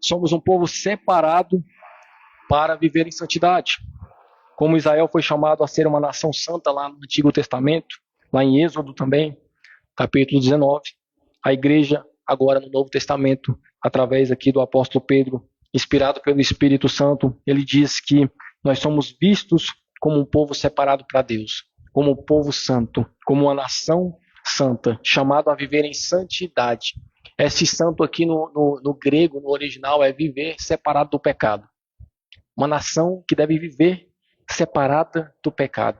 somos um povo separado para viver em santidade. Como Israel foi chamado a ser uma nação santa lá no Antigo Testamento, lá em Êxodo também, capítulo 19, a igreja agora no Novo Testamento, através aqui do apóstolo Pedro, inspirado pelo Espírito Santo, ele diz que nós somos vistos como um povo separado para Deus, como um povo santo, como uma nação santa, chamado a viver em santidade. Esse santo aqui no grego, no original, é viver separado do pecado. Uma nação que deve viver separada do pecado.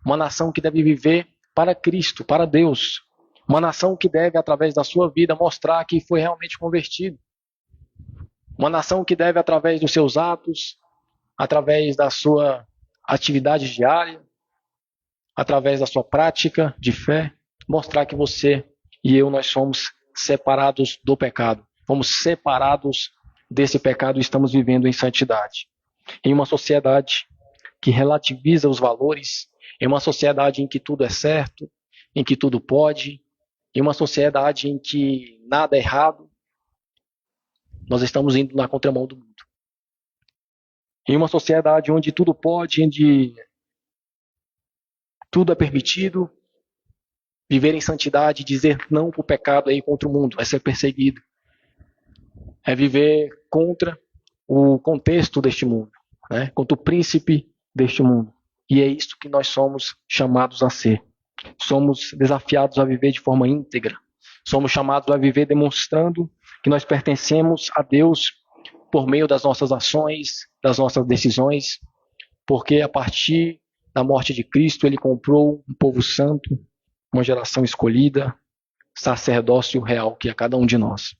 Uma nação que deve viver para Cristo, para Deus. Uma nação que deve, através da sua vida, mostrar que foi realmente convertido. Uma nação que deve, através dos seus atos, através da sua atividade diária, através da sua prática de fé, mostrar que você e eu, nós somos separados do pecado. Fomos separados desse pecado e estamos vivendo em santidade. Em uma sociedade que relativiza os valores, em uma sociedade em que tudo é certo, em que tudo pode, em uma sociedade em que nada é errado, nós estamos indo na contramão do mundo. Em uma sociedade onde tudo pode, onde tudo é permitido, viver em santidade, dizer não para o pecado aí contra o mundo, é ser perseguido. É viver contra o contexto deste mundo, né? Contra o príncipe deste mundo. E é isso que nós somos chamados a ser. Somos desafiados a viver de forma íntegra. Somos chamados a viver demonstrando que nós pertencemos a Deus por meio das nossas ações, das nossas decisões, porque a partir da morte de Cristo, ele comprou um povo santo, uma geração escolhida, sacerdócio real, que é cada um de nós.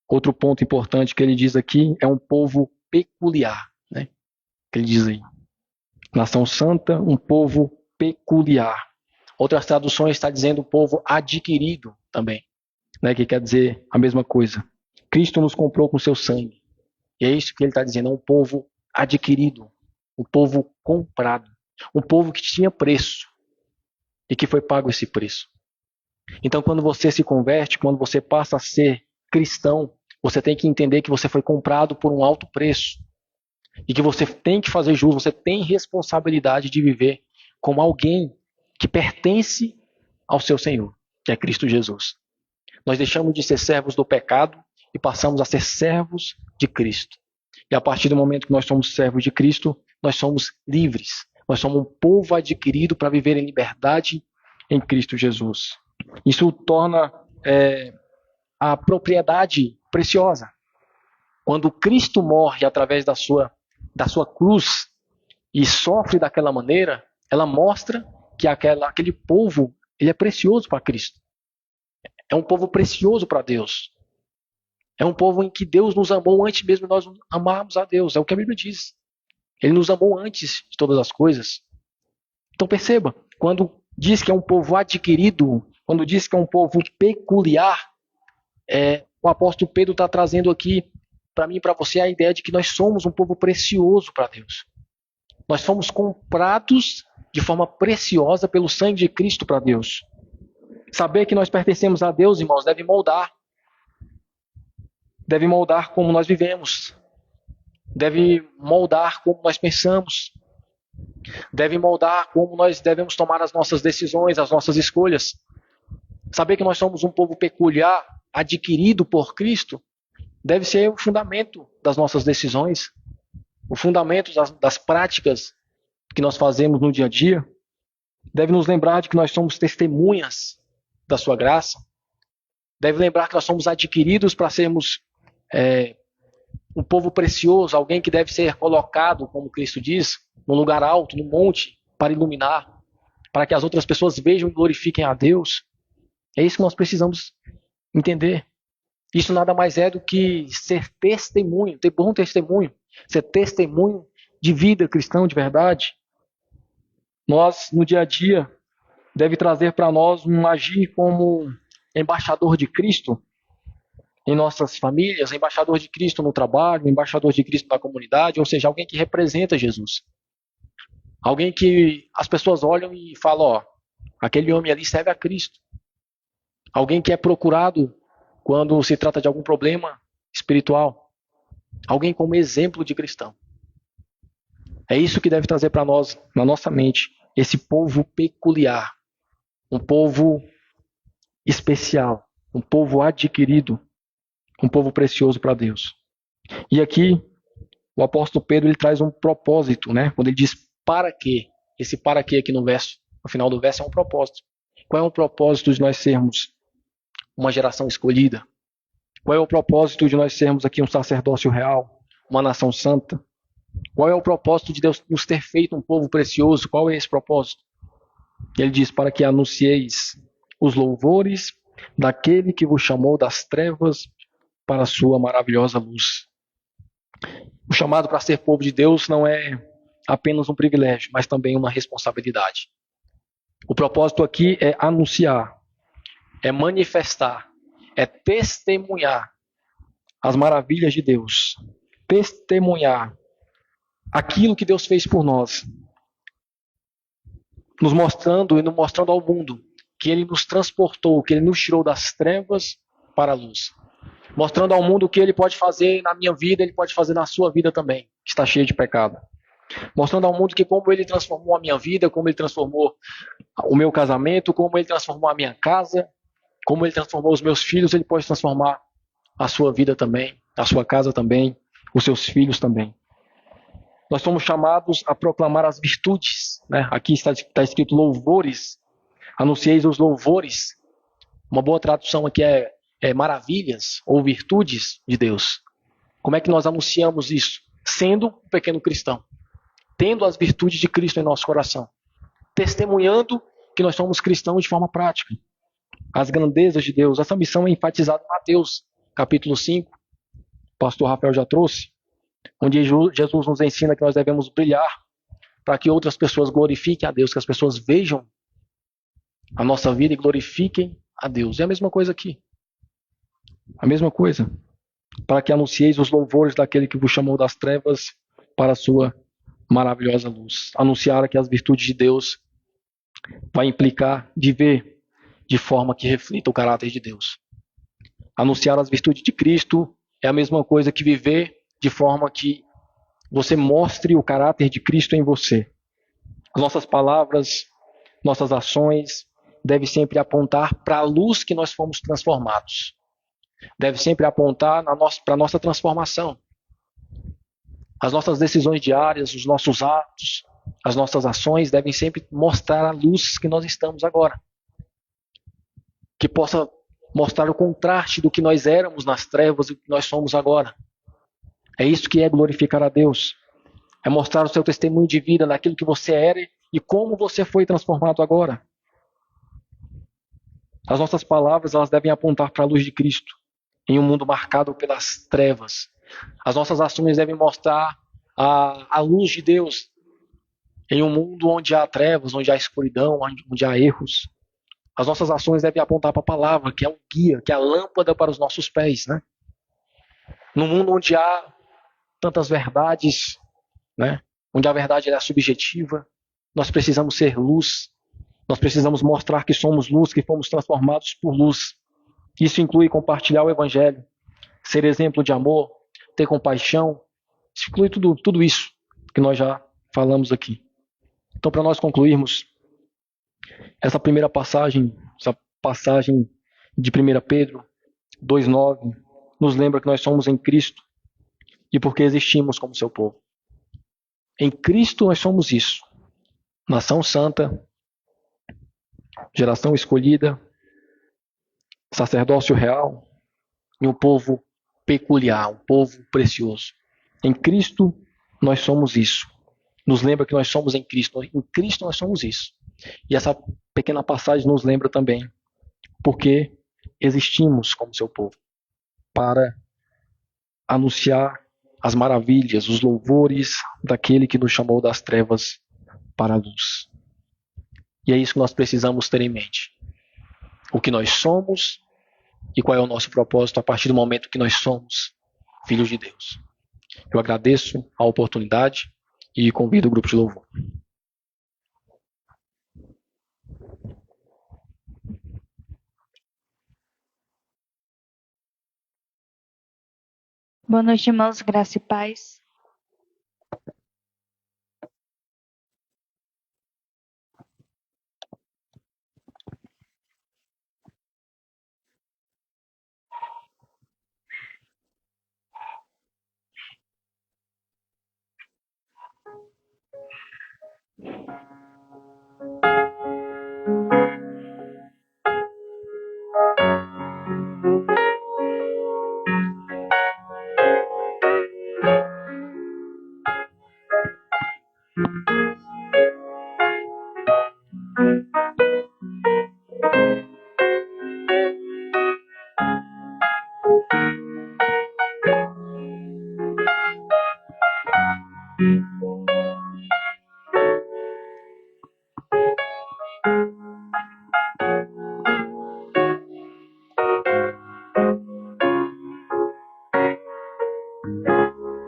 Outro ponto importante que ele diz aqui é um povo peculiar, né? Que ele diz aí. Nação santa, um povo peculiar. Outras traduções estão dizendo povo adquirido também, né? Que quer dizer a mesma coisa. Cristo nos comprou com seu sangue. E é isso que ele está dizendo, é um povo adquirido, um povo comprado, um povo que tinha preço e que foi pago esse preço. Então, quando você se converte, quando você passa a ser cristão, você tem que entender que você foi comprado por um alto preço e que você tem que fazer jus, você tem responsabilidade de viver como alguém que pertence ao seu Senhor, que é Cristo Jesus. Nós deixamos de ser servos do pecado e passamos a ser servos de Cristo. E a partir do momento que nós somos servos de Cristo, nós somos livres. Nós somos um povo adquirido para viver em liberdade em Cristo Jesus. Isso torna a propriedade preciosa. Quando Cristo morre através da sua cruz e sofre daquela maneira, ela mostra que aquele povo ele é precioso para Cristo. É um povo precioso para Deus. É um povo em que Deus nos amou antes mesmo de nós amarmos a Deus. É o que a Bíblia diz. Ele nos amou antes de todas as coisas. Então perceba, quando diz que é um povo adquirido, quando diz que é um povo peculiar, o apóstolo Pedro está trazendo aqui para mim e para você a ideia de que nós somos um povo precioso para Deus. Nós fomos comprados de forma preciosa pelo sangue de Cristo para Deus. Saber que nós pertencemos a Deus, irmãos, deve moldar como nós vivemos, deve moldar como nós pensamos, deve moldar como nós devemos tomar as nossas decisões, as nossas escolhas. Saber que nós somos um povo peculiar, adquirido por Cristo, deve ser o fundamento das nossas decisões, o fundamento das práticas que nós fazemos no dia a dia. Deve nos lembrar de que nós somos testemunhas da sua graça. Deve lembrar que nós somos adquiridos para sermos um povo precioso, alguém que deve ser colocado, como Cristo diz, num lugar alto, no monte, para iluminar, para que as outras pessoas vejam e glorifiquem a Deus. É isso que nós precisamos entender. Isso nada mais é do que ser testemunho, ter bom testemunho, ser testemunho de vida cristã de verdade. Nós, no dia a dia, deve trazer para nós um agir como embaixador de Cristo em nossas famílias, embaixador de Cristo no trabalho, embaixador de Cristo na comunidade, ou seja, alguém que representa Jesus. Alguém que as pessoas olham e falam, aquele homem ali serve a Cristo. Alguém que é procurado quando se trata de algum problema espiritual, alguém como exemplo de cristão. É isso que deve trazer para nós, na nossa mente, esse povo peculiar, um povo especial, um povo adquirido, um povo precioso para Deus. E aqui, o apóstolo Pedro ele traz um propósito, né? Quando ele diz para quê. Esse para quê aqui no verso, no final do verso é um propósito. Qual é o propósito de nós sermos uma geração escolhida? Qual é o propósito de nós sermos aqui um sacerdócio real, uma nação santa? Qual é o propósito de Deus nos ter feito um povo precioso? Qual é esse propósito? Ele diz para que anuncieis os louvores daquele que vos chamou das trevas para a sua maravilhosa luz. O chamado para ser povo de Deus não é apenas um privilégio, mas também uma responsabilidade. O propósito aqui é anunciar, é manifestar, é testemunhar as maravilhas de Deus, testemunhar aquilo que Deus fez por nós, nos mostrando e nos mostrando ao mundo que Ele nos transportou, que Ele nos tirou das trevas para a luz. Mostrando ao mundo o que Ele pode fazer na minha vida, Ele pode fazer na sua vida também, que está cheia de pecado. Mostrando ao mundo que como Ele transformou a minha vida, como Ele transformou o meu casamento, como Ele transformou a minha casa, como Ele transformou os meus filhos, Ele pode transformar a sua vida também, a sua casa também, os seus filhos também. Nós somos chamados a proclamar as virtudes, né? Aqui está escrito louvores, anuncieis os louvores. Uma boa tradução aqui é maravilhas ou virtudes de Deus. Como é que nós anunciamos isso? Sendo um pequeno cristão, tendo as virtudes de Cristo em nosso coração, testemunhando que nós somos cristãos de forma prática, as grandezas de Deus. Essa missão é enfatizada em Mateus, capítulo 5, o pastor Rafael já trouxe, onde Jesus nos ensina que nós devemos brilhar para que outras pessoas glorifiquem a Deus, que as pessoas vejam a nossa vida e glorifiquem a Deus. É a mesma coisa aqui. A mesma coisa. Para que anuncieis os louvores daquele que vos chamou das trevas para a sua maravilhosa luz. Anunciar que as virtudes de Deus vai implicar viver de forma que reflita o caráter de Deus. Anunciar as virtudes de Cristo é a mesma coisa que viver de forma que você mostre o caráter de Cristo em você. As nossas palavras, nossas ações devem sempre apontar para a luz que nós fomos transformados. Deve sempre apontar para a nossa transformação. As nossas decisões diárias, os nossos atos, as nossas ações devem sempre mostrar a luz que nós estamos agora. Que possa mostrar o contraste do que nós éramos nas trevas e do que nós somos agora. É isso que é glorificar a Deus. É mostrar o seu testemunho de vida naquilo que você era e como você foi transformado agora. As nossas palavras elas devem apontar para a luz de Cristo, em um mundo marcado pelas trevas. As nossas ações devem mostrar a luz de Deus, em um mundo onde há trevas, onde há escuridão, onde há erros. As nossas ações devem apontar para a palavra, que é um guia, que é a lâmpada para os nossos pés, né? Num mundo onde há tantas verdades, né? Onde a verdade é subjetiva, nós precisamos ser luz. Nós precisamos mostrar que somos luz, que fomos transformados por luz. Isso inclui compartilhar o evangelho, ser exemplo de amor, ter compaixão. Isso inclui tudo isso que nós já falamos aqui. Então, para nós concluirmos, essa passagem de 1 Pedro 2,9, nos lembra que nós somos em Cristo e porque existimos como seu povo. Em Cristo nós somos isso. Nação santa, geração escolhida, sacerdócio real e um povo peculiar, um povo precioso. Em Cristo nós somos isso. Nos lembra que nós somos em Cristo. Em Cristo nós somos isso. E essa pequena passagem nos lembra também porque existimos como seu povo para anunciar as maravilhas, os louvores daquele que nos chamou das trevas para a luz. E é isso que nós precisamos ter em mente. O que nós somos e qual é o nosso propósito a partir do momento que nós somos filhos de Deus. Eu agradeço a oportunidade e convido o grupo de louvor. Boa noite, irmãos, graça e paz.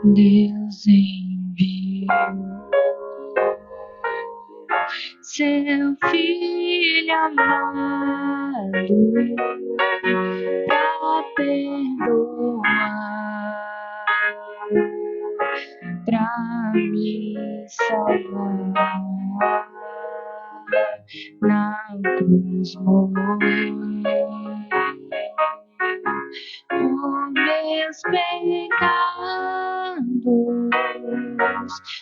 Deus enviou seu Filho amado pra perdoar, pra me salvar. Na cruz morreu por meus pecados,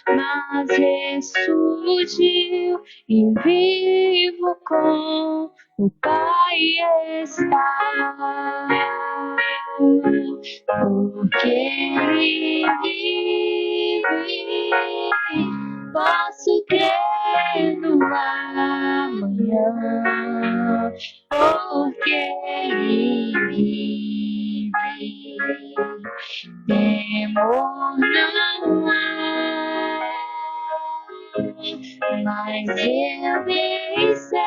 mas ressurgiu e vivo com o Pai está, porque Ele vive, posso crer no amanhã, porque Ele vive, temor não há, mas eu bem sei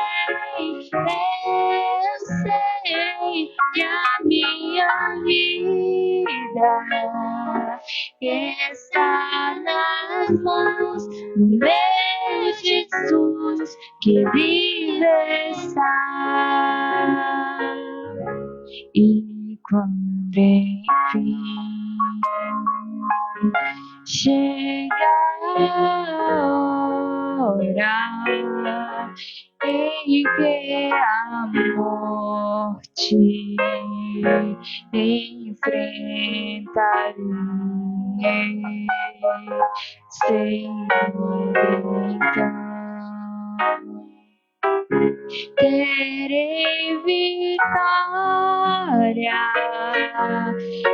que a minha vida está nas mãos do meu Jesus, que vive está. E quando enfim chega a hora em que a morte enfrentarei, Senhor, então terei vitória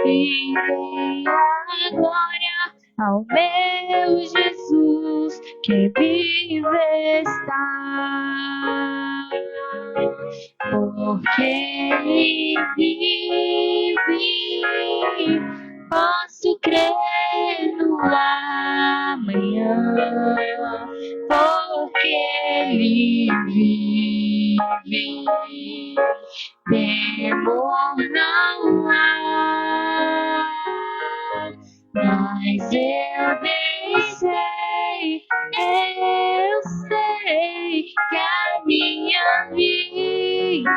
e dei a glória ao meu Jesus, que vive está, porque Ele vive, posso crer no amanhã, porque Ele vive, temor não há, mas eu bem sei que a minha vida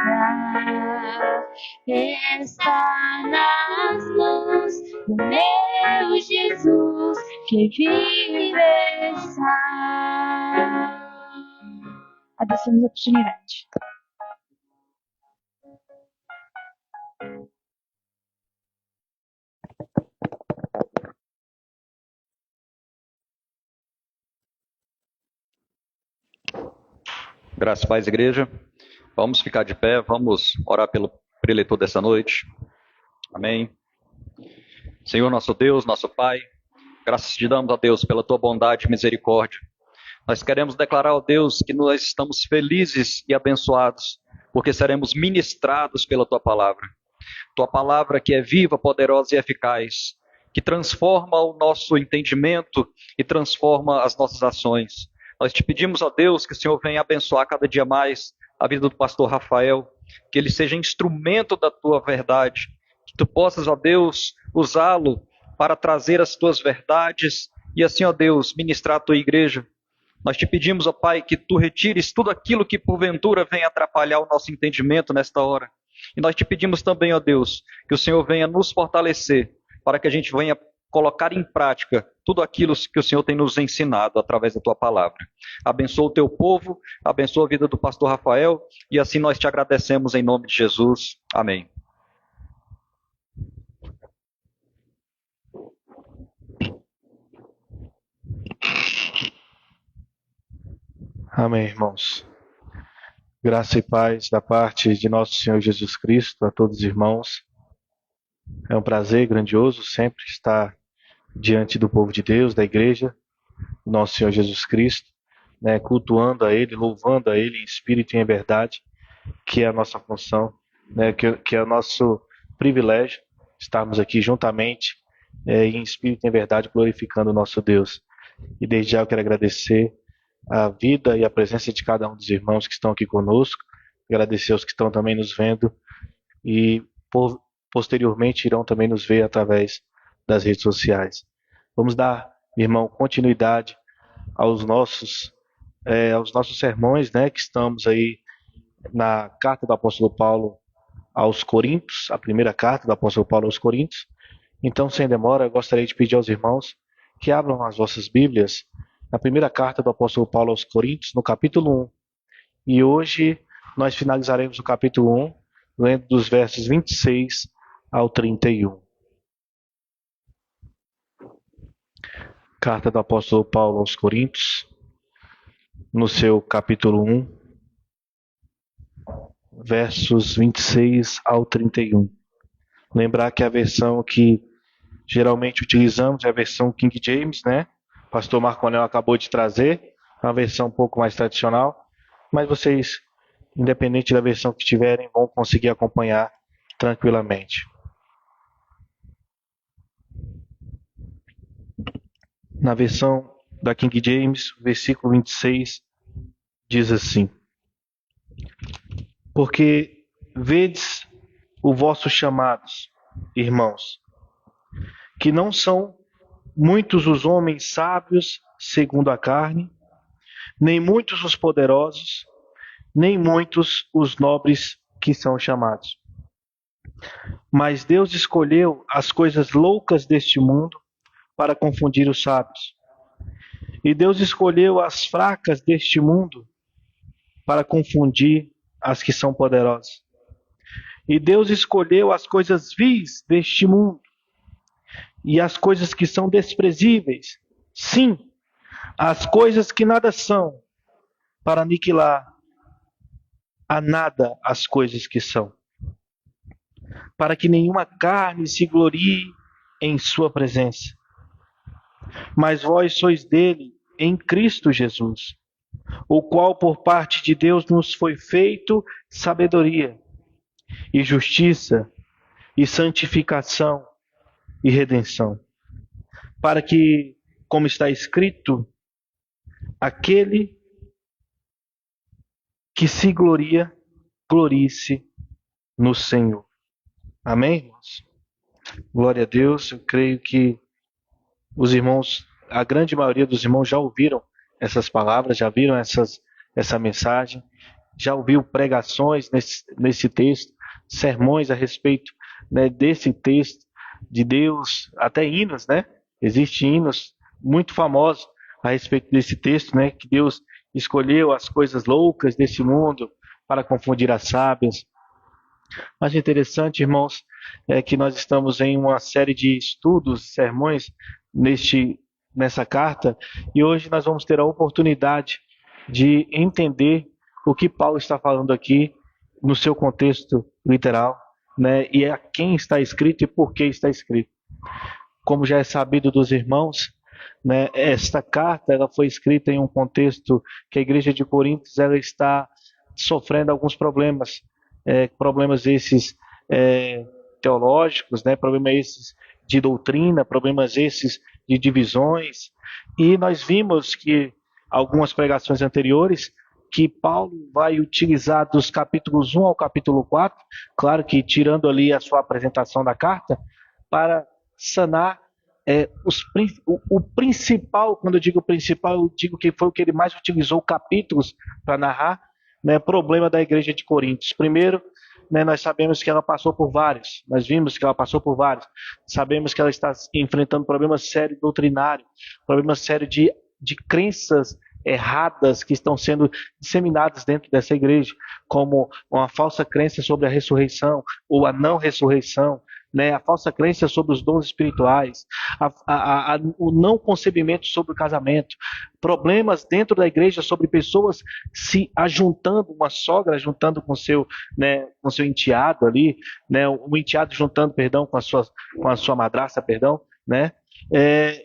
está nas mãos do meu Jesus, que vive está. Agradecemos a oportunidade. Graças a Deus, igreja. Vamos ficar de pé, vamos orar pelo preletor dessa noite. Amém. Senhor, nosso Deus, nosso Pai, graças te damos a Deus pela tua bondade e misericórdia. Nós queremos declarar, ó Deus, que nós estamos felizes e abençoados, porque seremos ministrados pela tua palavra. Tua palavra que é viva, poderosa e eficaz, que transforma o nosso entendimento e transforma as nossas ações. Nós te pedimos, ó Deus, que o Senhor venha abençoar cada dia mais a vida do pastor Rafael, que ele seja instrumento da tua verdade, que tu possas, ó Deus, usá-lo para trazer as tuas verdades e assim, ó Deus, ministrar a tua igreja. Nós te pedimos, ó Pai, que tu retires tudo aquilo que porventura venha atrapalhar o nosso entendimento nesta hora. E nós te pedimos também, ó Deus, que o Senhor venha nos fortalecer, para que a gente venha colocar em prática tudo aquilo que o Senhor tem nos ensinado através da tua palavra. Abençoa o teu povo, abençoa a vida do pastor Rafael, e assim nós te agradecemos em nome de Jesus. Amém. Amém, irmãos. Graça e paz da parte de nosso Senhor Jesus Cristo a todos os irmãos. É um prazer grandioso sempre estar diante do povo de Deus, da igreja, nosso Senhor Jesus Cristo, né, cultuando a Ele, louvando a Ele em espírito e em verdade, que é a nossa função, né, que é o nosso privilégio estarmos aqui juntamente, em espírito e em verdade, glorificando o nosso Deus. E desde já eu quero agradecer a vida e a presença de cada um dos irmãos que estão aqui conosco, agradecer aos que estão também nos vendo e posteriormente irão também nos ver através das redes sociais. Vamos dar, irmão, continuidade aos nossos sermões, né, que estamos aí na carta do apóstolo Paulo aos Coríntios, a primeira carta do apóstolo Paulo aos Coríntios. Então, sem demora, eu gostaria de pedir aos irmãos que abram as vossas Bíblias na primeira carta do apóstolo Paulo aos Coríntios, no capítulo 1. E hoje nós finalizaremos o capítulo 1, lendo dos versos 26 ao 31. Carta do apóstolo Paulo aos Coríntios, no seu capítulo 1, versos 26 ao 31. Lembrar que a versão que geralmente utilizamos é a versão King James, né? O pastor Marconel acabou de trazer, uma versão um pouco mais tradicional, mas vocês, independente da versão que tiverem, vão conseguir acompanhar tranquilamente. Na versão da King James, o versículo 26 diz assim: Porque vedes o vossos chamados, irmãos, que não são muitos os homens sábios segundo a carne, nem muitos os poderosos, nem muitos os nobres que são chamados. Mas Deus escolheu as coisas loucas deste mundo para confundir os sábios. E Deus escolheu as fracas deste mundo para confundir as que são poderosas. E Deus escolheu as coisas vis deste mundo e as coisas que são desprezíveis, sim, as coisas que nada são, para aniquilar a nada as coisas que são, para que nenhuma carne se glorie em sua presença. Mas vós sois dele em Cristo Jesus, o qual por parte de Deus nos foi feito sabedoria e justiça e santificação e redenção, para que, como está escrito, aquele que se gloria, glorie-se no Senhor. Amém, irmãos? Glória a Deus. Eu creio que os irmãos, a grande maioria dos irmãos já ouviram essas palavras, já viram essa mensagem, já ouviu pregações nesse texto, sermões a respeito, né, desse texto de Deus, até hinos, né? Existem hinos muito famosos a respeito desse texto, né? Que Deus escolheu as coisas loucas desse mundo para confundir as sábias. Mas interessante, irmãos, é que nós estamos em uma série de estudos, sermões nessa carta, e hoje nós vamos ter a oportunidade de entender o que Paulo está falando aqui no seu contexto literal, né? E a quem está escrito e por que está escrito. Como já é sabido dos irmãos, né, esta carta ela foi escrita em um contexto que a igreja de Coríntios ela está sofrendo alguns problemas, problemas esses teológicos, né, problemas esses de doutrina, problemas esses de divisões, e nós vimos que algumas pregações anteriores que Paulo vai utilizar dos capítulos 1 ao capítulo 4, claro que tirando ali a sua apresentação da carta, para sanar o principal, quando eu digo principal, eu digo que foi o que ele mais utilizou capítulos para narrar, né, problema da igreja de Coríntios. Primeiro, né, nós sabemos que ela passou por vários, nós vimos que ela passou por vários, sabemos que ela está enfrentando problemas sérios doutrinários, problemas sérios de crenças erradas que estão sendo disseminadas dentro dessa igreja, como uma falsa crença sobre a ressurreição ou a não ressurreição, né, a falsa crença sobre os dons espirituais, o não concebimento sobre o casamento, problemas dentro da igreja sobre pessoas se ajuntando, uma sogra juntando com seu, né, com seu enteado ali, né, o enteado juntando, perdão, com a sua madrasta, perdão, né,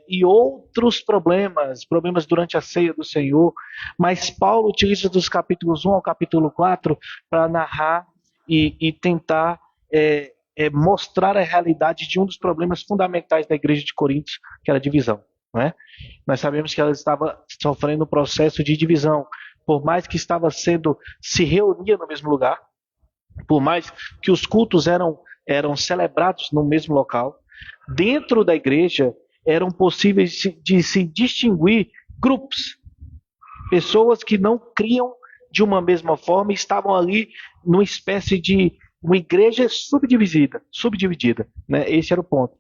e outros problemas durante a ceia do Senhor, mas Paulo utiliza dos capítulos 1 ao capítulo 4 para narrar e tentar mostrar a realidade de um dos problemas fundamentais da igreja de Corinto, que era a divisão. Né? Nós sabemos que ela estava sofrendo um processo de divisão, por mais que estava se reunia no mesmo lugar, por mais que os cultos eram celebrados no mesmo local, dentro da igreja eram possíveis de se distinguir grupos, pessoas que não criam de uma mesma forma e estavam ali numa espécie de uma igreja subdividida, né? Esse era o ponto.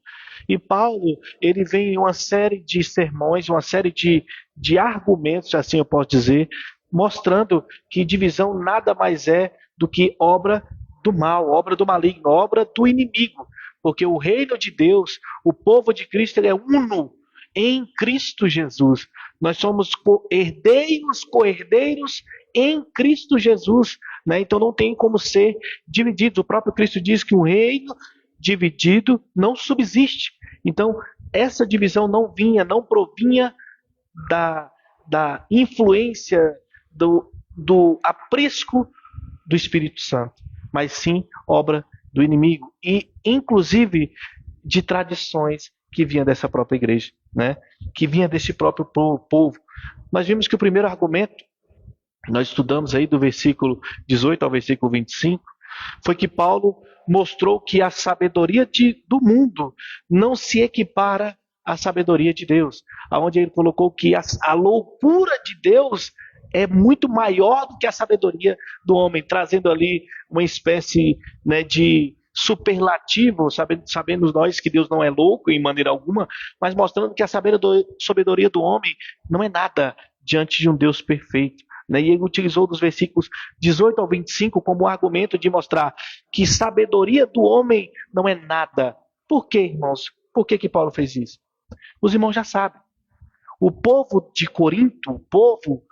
E Paulo, ele vem em uma série de sermões, uma série de argumentos, assim eu posso dizer, mostrando que divisão nada mais é do que obra do mal, obra do maligno, obra do inimigo. Porque o reino de Deus, o povo de Cristo, ele é uno em Cristo Jesus. Nós somos co-herdeiros em Cristo Jesus. Né? Então não tem como ser divididos. O próprio Cristo diz que um reino dividido não subsiste. Então essa divisão não provinha da influência, do aprisco do Espírito Santo, mas sim obra do inimigo, e inclusive de tradições que vinha dessa própria igreja, né? Que vinha desse próprio povo. Nós vimos que o primeiro argumento, nós estudamos aí do versículo 18 ao versículo 25, foi que Paulo mostrou que a sabedoria do mundo não se equipara à sabedoria de Deus, aonde ele colocou que a loucura de Deus é muito maior do que a sabedoria do homem, trazendo ali uma espécie, né, de superlativo, sabendo nós que Deus não é louco em maneira alguma, mas mostrando que a sabedoria do homem não é nada diante de um Deus perfeito. Né? E ele utilizou dos versículos 18 ao 25 como argumento de mostrar que sabedoria do homem não é nada. Por quê, irmãos? Por que Paulo fez isso? Os irmãos já sabem. O povo de Corinto, o povo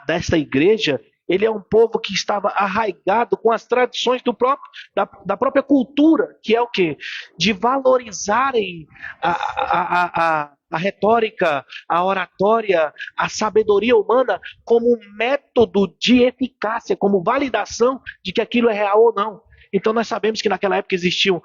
desta igreja, ele é um povo que estava arraigado com as tradições da própria cultura, que é o quê? De valorizarem a retórica, a oratória, a sabedoria humana como um método de eficácia, como validação de que aquilo é real ou não. Então nós sabemos que naquela época existiam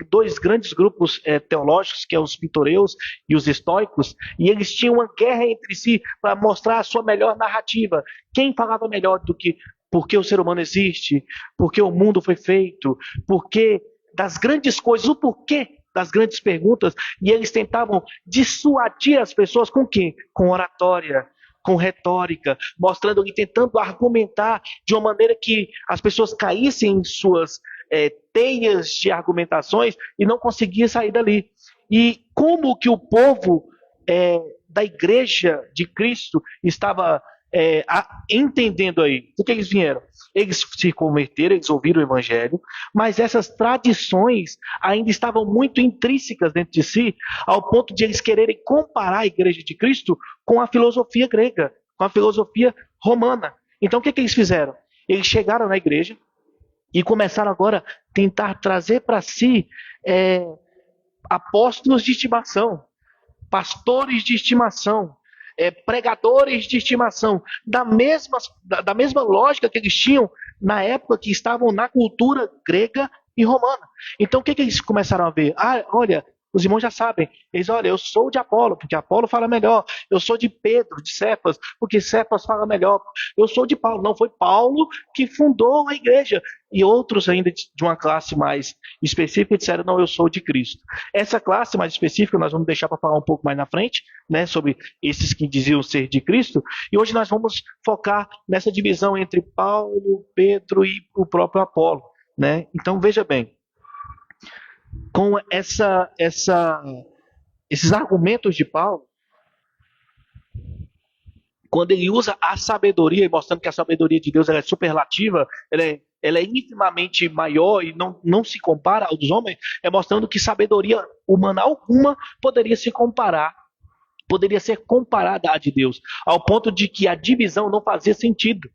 dois grandes grupos teológicos, que é os pitoreus e os estoicos, e eles tinham uma guerra entre si para mostrar a sua melhor narrativa. Quem falava melhor do que por que o ser humano existe, por que o mundo foi feito, por que das grandes coisas, o porquê das grandes perguntas, e eles tentavam dissuadir as pessoas com quê? Com oratória, com retórica, mostrando e tentando argumentar de uma maneira que as pessoas caíssem em suas teias de argumentações e não conseguiam sair dali. E como que o povo da igreja de Cristo estava entendendo aí? O que eles vieram? Eles se converteram, eles ouviram o evangelho, mas essas tradições ainda estavam muito intrínsecas dentro de si, ao ponto de eles quererem comparar a igreja de Cristo com a filosofia grega, com a filosofia romana. Então o que eles fizeram? Eles chegaram na igreja e começaram agora a tentar trazer para si apóstolos de estimação, pastores de estimação, pregadores de estimação, da mesma lógica que eles tinham na época que estavam na cultura grega e romana. Então o que eles começaram a ver? Olha, os irmãos já sabem, olha, eu sou de Apolo, porque Apolo fala melhor. Eu sou de Pedro, de Cefas, porque Cefas fala melhor. Eu sou de Paulo, não foi Paulo que fundou a igreja. E outros ainda de uma classe mais específica disseram, não, eu sou de Cristo. Essa classe mais específica nós vamos deixar para falar um pouco mais na frente, né, sobre esses que diziam ser de Cristo. E hoje nós vamos focar nessa divisão entre Paulo, Pedro e o próprio Apolo. né? Então veja bem, com esses argumentos de Paulo, quando ele usa a sabedoria, mostrando que a sabedoria de Deus ela é superlativa, ela é infinitamente maior e não se compara ao dos homens, é mostrando que sabedoria humana alguma poderia ser comparada à de Deus, ao ponto de que a divisão não fazia sentido.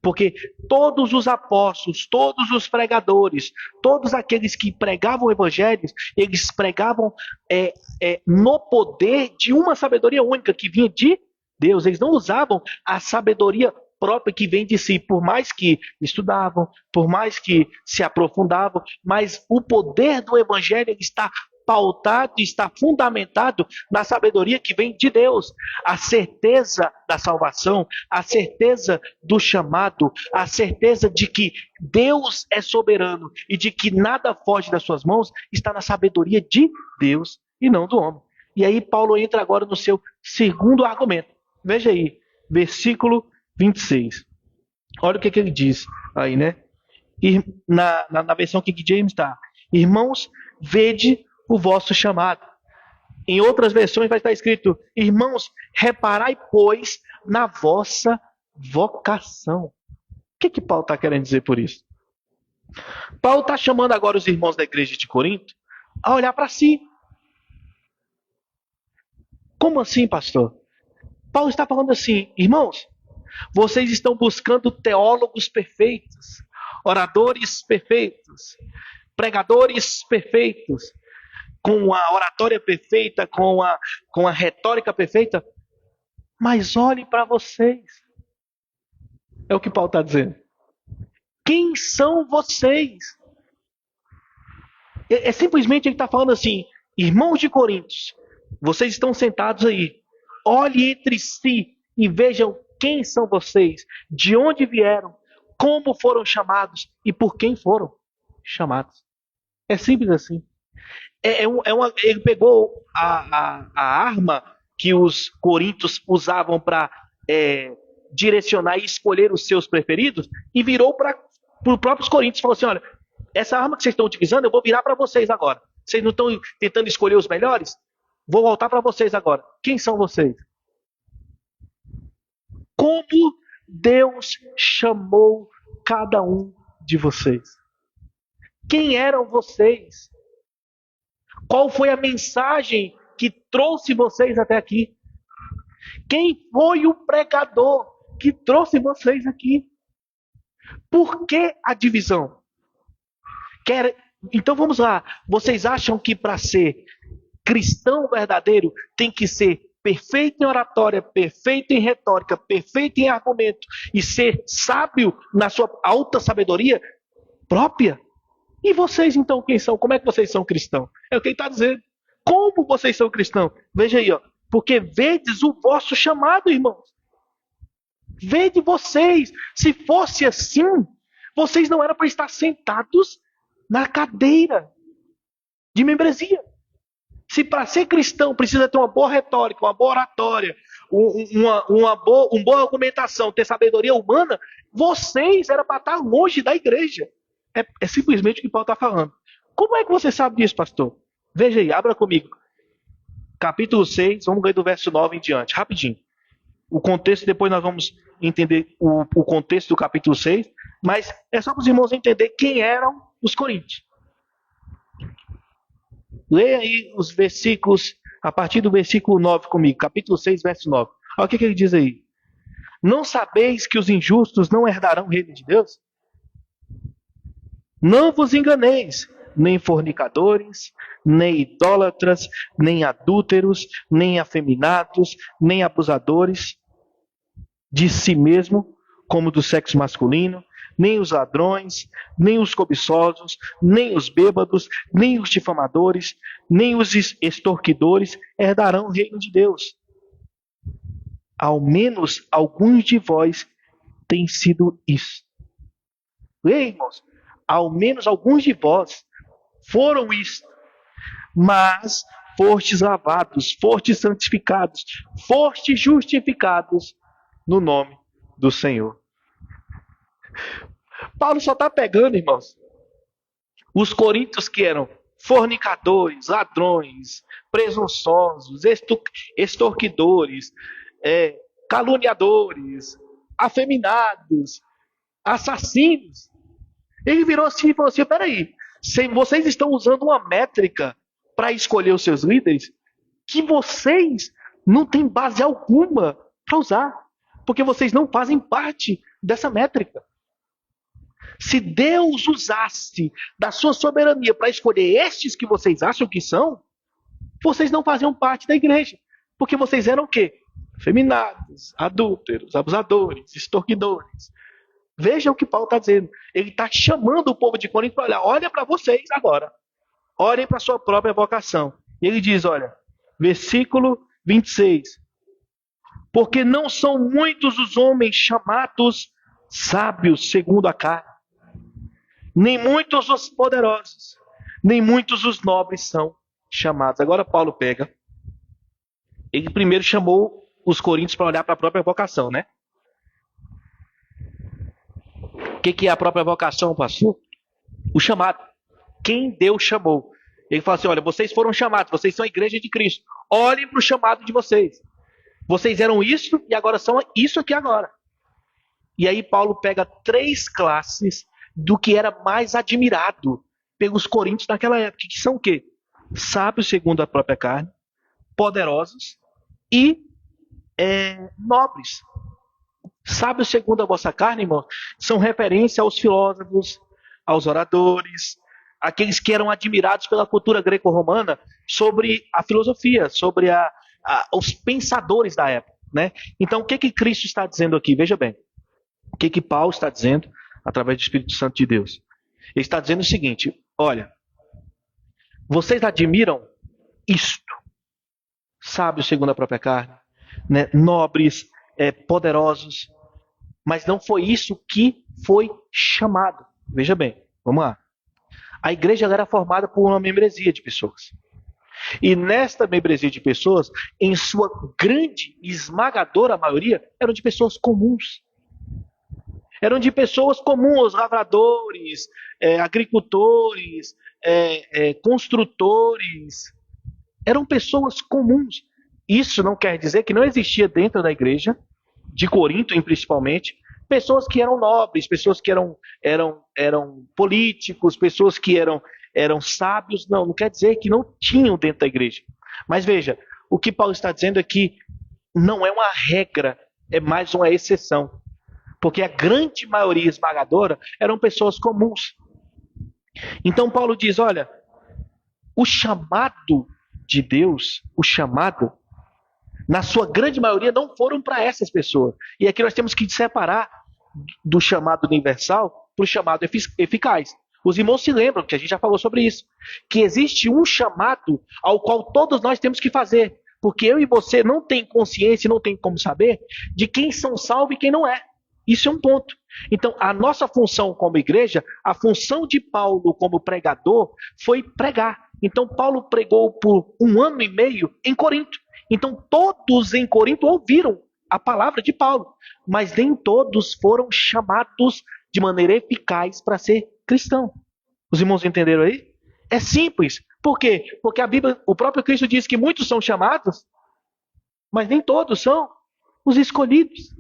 Porque todos os apóstolos, todos os pregadores, todos aqueles que pregavam o evangelho, eles pregavam no poder de uma sabedoria única que vinha de Deus. Eles não usavam a sabedoria própria que vem de si, por mais que estudavam, por mais que se aprofundavam, mas o poder do evangelho está pautado, está fundamentado na sabedoria que vem de Deus. A certeza da salvação, a certeza do chamado, a certeza de que Deus é soberano e de que nada foge das suas mãos, está na sabedoria de Deus e não do homem. E aí Paulo entra agora no seu segundo argumento. Veja aí, versículo 26. Olha o que ele diz aí, né? E na versão King James está: irmãos, vede o vosso chamado. Em outras versões vai estar escrito: irmãos, reparai, pois, na vossa vocação. O que Paulo está querendo dizer por isso? Paulo está chamando agora os irmãos da igreja de Corinto a olhar para si. Como assim, pastor? Paulo está falando assim: irmãos, vocês estão buscando teólogos perfeitos, oradores perfeitos, pregadores perfeitos, com a oratória perfeita, com a retórica perfeita, mas olhem para vocês. É o que Paulo está dizendo. Quem são vocês? Simplesmente ele está falando assim: irmãos de Coríntios, vocês estão sentados aí, olhem entre si e vejam quem são vocês, de onde vieram, como foram chamados e por quem foram chamados. É simples assim. Ele pegou a arma que os coríntios usavam para direcionar e escolher os seus preferidos e virou para os próprios coríntios e falou assim: olha, essa arma que vocês estão utilizando eu vou virar para vocês agora. Vocês não estão tentando escolher os melhores? Vou voltar para vocês agora. Quem são vocês? Como Deus chamou cada um de vocês? Quem eram vocês? Qual foi a mensagem que trouxe vocês até aqui? Quem foi o pregador que trouxe vocês aqui? Por que a divisão? Então vamos lá. Vocês acham que para ser cristão verdadeiro tem que ser perfeito em oratória, perfeito em retórica, perfeito em argumento e ser sábio na sua alta sabedoria própria? E vocês então quem são? Como é que vocês são cristãos? É o que ele está dizendo. Como vocês são cristãos? Veja aí, ó. Porque vedes o vosso chamado, irmãos. Vede vocês. Se fosse assim, vocês não eram para estar sentados na cadeira de membresia. Se para ser cristão precisa ter uma boa retórica, uma boa oratória, uma boa argumentação, ter sabedoria humana, vocês eram para estar longe da igreja. É simplesmente o que Paulo está falando. Como é que você sabe disso, pastor? Veja aí, abra comigo. Capítulo 6, vamos ler do verso 9 em diante, rapidinho. O contexto, depois nós vamos entender o contexto do capítulo 6, mas é só para os irmãos entenderem quem eram os coríntios. Leia aí os versículos, a partir do versículo 9 comigo, capítulo 6, verso 9. Olha o que ele diz aí. Não sabeis que os injustos não herdarão o reino de Deus? Não vos enganeis, nem fornicadores, nem idólatras, nem adúlteros, nem afeminados, nem abusadores de si mesmo, como do sexo masculino, nem os ladrões, nem os cobiçosos, nem os bêbados, nem os difamadores, nem os extorquidores herdarão o reino de Deus. Ao menos alguns de vós têm sido isso. Leia, irmãos. Ao menos alguns de vós foram isso. Mas fostes lavados, fostes santificados, fostes justificados no nome do Senhor. Paulo só está pegando, irmãos, Os coríntios que eram fornicadores, ladrões, presunçosos, extorquidores, caluniadores, afeminados, assassinos. Ele virou assim e falou assim: peraí, vocês estão usando uma métrica para escolher os seus líderes que vocês não têm base alguma para usar, porque vocês não fazem parte dessa métrica. Se Deus usasse da sua soberania para escolher estes que vocês acham que são, vocês não faziam parte da igreja, porque vocês eram o quê? Afeminados, adúlteros, abusadores, extorquidores. Veja o que Paulo está dizendo. Ele está chamando o povo de Corinto para olhar. Olha para vocês agora. Olhem para a sua própria vocação. E ele diz, olha, versículo 26. Porque não são muitos os homens chamados sábios segundo a carne, nem muitos os poderosos, nem muitos os nobres são chamados. Agora Paulo pega. Ele primeiro chamou os coríntios para olhar para a própria vocação, né? O que é a própria vocação, pastor? O chamado. Quem Deus chamou. Ele fala assim, olha, vocês foram chamados, vocês são a igreja de Cristo. Olhem para o chamado de vocês. Vocês eram isso e agora são isso aqui agora. E aí Paulo pega 3 classes do que era mais admirado pelos coríntios naquela época. Que são o quê? Sábios segundo a própria carne, poderosos e nobres. Sábios segundo a vossa carne, irmão, são referência aos filósofos, aos oradores, aqueles que eram admirados pela cultura greco-romana sobre a filosofia, sobre os pensadores da época, né? Então, o que Cristo está dizendo aqui? Veja bem, o que Paulo está dizendo através do Espírito Santo de Deus? Ele está dizendo o seguinte, olha, vocês admiram isto, sábios segundo a própria carne, né? Nobres, poderosos, mas não foi isso que foi chamado. Veja bem, vamos lá. A igreja era formada por uma membresia de pessoas. E nesta membresia de pessoas, em sua grande e esmagadora maioria, eram de pessoas comuns. Eram de pessoas comuns, lavradores, agricultores, construtores. Eram pessoas comuns. Isso não quer dizer que não existia dentro da igreja, de Corinto principalmente, pessoas que eram nobres, pessoas que eram políticos, pessoas que eram sábios. Não quer dizer que não tinham dentro da igreja. Mas veja, o que Paulo está dizendo é que não é uma regra, é mais uma exceção. Porque a grande maioria esmagadora eram pessoas comuns. Então Paulo diz, olha, o chamado de Deus, na sua grande maioria, não foram para essas pessoas. E aqui nós temos que separar do chamado universal para o chamado eficaz. Os irmãos se lembram, que a gente já falou sobre isso, que existe um chamado ao qual todos nós temos que fazer. Porque eu e você não tem consciência, não tem como saber de quem são salvos e quem não é. Isso é um ponto. Então, a nossa função como igreja, a função de Paulo como pregador, foi pregar. Então, Paulo pregou por 1 ano e meio em Corinto. Então, todos em Corinto ouviram a palavra de Paulo, mas nem todos foram chamados de maneira eficaz para ser cristão. Os irmãos entenderam aí? É simples. Por quê? Porque a Bíblia, o próprio Cristo diz que muitos são chamados, mas nem todos são os escolhidos.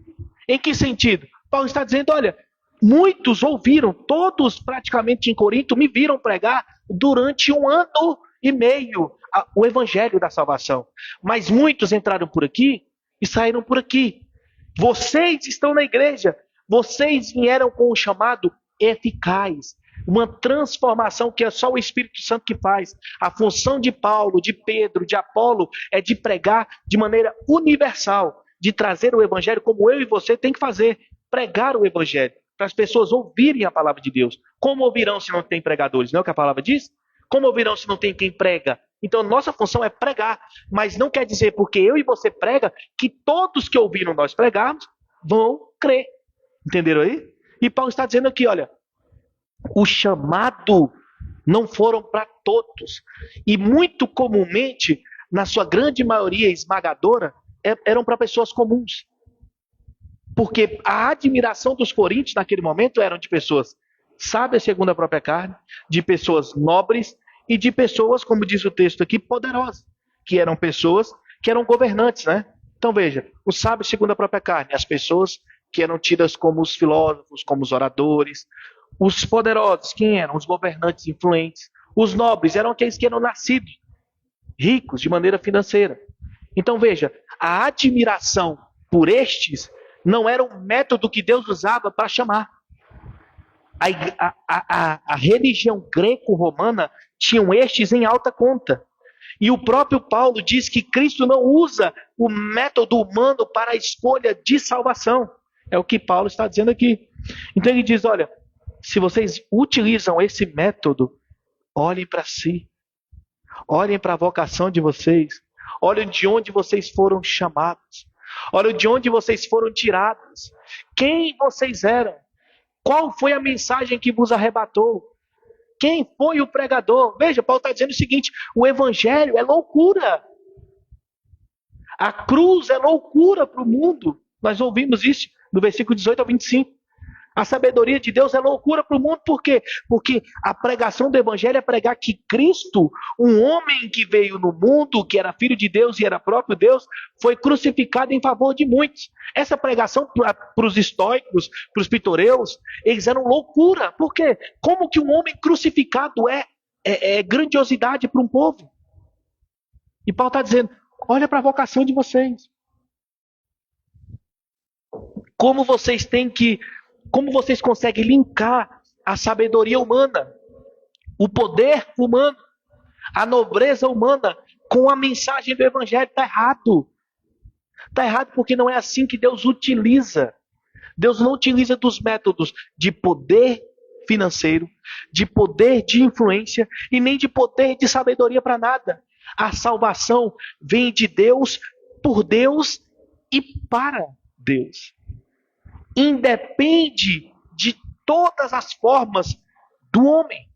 Em que sentido? Paulo está dizendo, olha, muitos ouviram, todos praticamente em Corinto me viram pregar durante 1 ano e meio o evangelho da salvação. Mas muitos entraram por aqui e saíram por aqui. Vocês estão na igreja, vocês vieram com o chamado eficaz, uma transformação que é só o Espírito Santo que faz. A função de Paulo, de Pedro, de Apolo é de pregar de maneira universal, de trazer o evangelho como eu e você tem que fazer, pregar o evangelho, para as pessoas ouvirem a palavra de Deus. Como ouvirão se não tem pregadores? Não é o que a palavra diz? Como ouvirão se não tem quem prega? Então, nossa função é pregar, mas não quer dizer porque eu e você prega que todos que ouviram nós pregarmos vão crer. Entenderam aí? E Paulo está dizendo aqui, olha, o chamado não foram para todos. E muito comumente, na sua grande maioria esmagadora, eram para pessoas comuns. Porque a admiração dos coríntios naquele momento eram de pessoas sábias segundo a própria carne, de pessoas nobres e de pessoas, como diz o texto aqui, poderosas, que eram pessoas que eram governantes, né? Então veja, os sábios segundo a própria carne, as pessoas que eram tidas como os filósofos, como os oradores, os poderosos, quem eram? Os governantes influentes, os nobres eram aqueles que eram nascidos ricos de maneira financeira. Então veja, a admiração por estes não era um método que Deus usava para chamar. A religião greco-romana tinham estes em alta conta. E o próprio Paulo diz que Cristo não usa o método humano para a escolha de salvação. É o que Paulo está dizendo aqui. Então ele diz, olha, se vocês utilizam esse método, olhem para si. Olhem para a vocação de vocês. Olhem de onde vocês foram chamados. Olhem de onde vocês foram tirados. Quem vocês eram. Qual foi a mensagem que vos arrebatou? Quem foi o pregador? Veja, Paulo está dizendo o seguinte, o evangelho é loucura. A cruz é loucura para o mundo. Nós ouvimos isso do versículo 18 ao 25. A sabedoria de Deus é loucura para o mundo, por quê? Porque a pregação do evangelho é pregar que Cristo, um homem que veio no mundo, que era filho de Deus e era próprio Deus, foi crucificado em favor de muitos. Essa pregação para os estoicos, para os pitoreus, eles eram loucura. Por quê? Como que um homem crucificado é grandiosidade para um povo? E Paulo está dizendo, olha para a vocação de vocês. Como vocês conseguem linkar a sabedoria humana, o poder humano, a nobreza humana com a mensagem do evangelho? Está errado. Está errado porque não é assim que Deus utiliza. Deus não utiliza dos métodos de poder financeiro, de poder de influência e nem de poder de sabedoria para nada. A salvação vem de Deus, por Deus e para Deus. Independe de todas as formas do homem.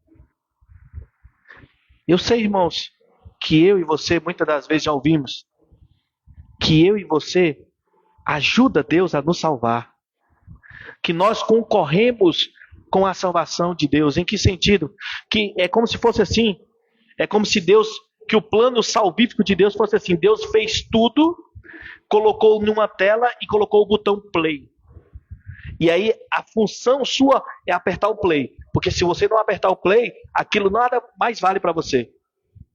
Eu sei, irmãos, que eu e você muitas das vezes já ouvimos que eu e você ajuda Deus a nos salvar. Que nós concorremos com a salvação de Deus. Em que sentido? Que é como se fosse assim, é como se que o plano salvífico de Deus fosse assim, Deus fez tudo, colocou numa tela e colocou o botão play. E aí a função sua é apertar o play. Porque se você não apertar o play, aquilo nada mais vale para você.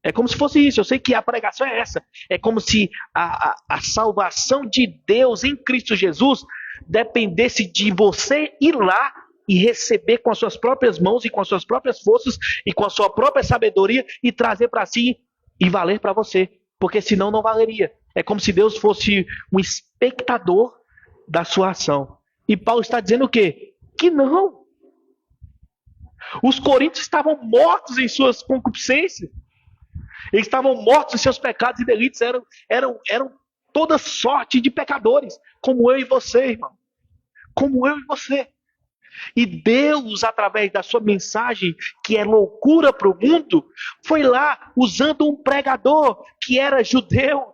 É como se fosse isso. Eu sei que a pregação é essa. É como se a salvação de Deus em Cristo Jesus dependesse de você ir lá e receber com as suas próprias mãos e com as suas próprias forças e com a sua própria sabedoria e trazer para si e valer para você. Porque senão não valeria. É como se Deus fosse um espectador da sua ação. E Paulo está dizendo o quê? Que não. Os coríntios estavam mortos em suas concupiscências. Eles estavam mortos em seus pecados e delitos. Eram toda sorte de pecadores. Como eu e você, irmão. Como eu e você. E Deus, através da sua mensagem, que é loucura para o mundo, foi lá usando um pregador que era judeu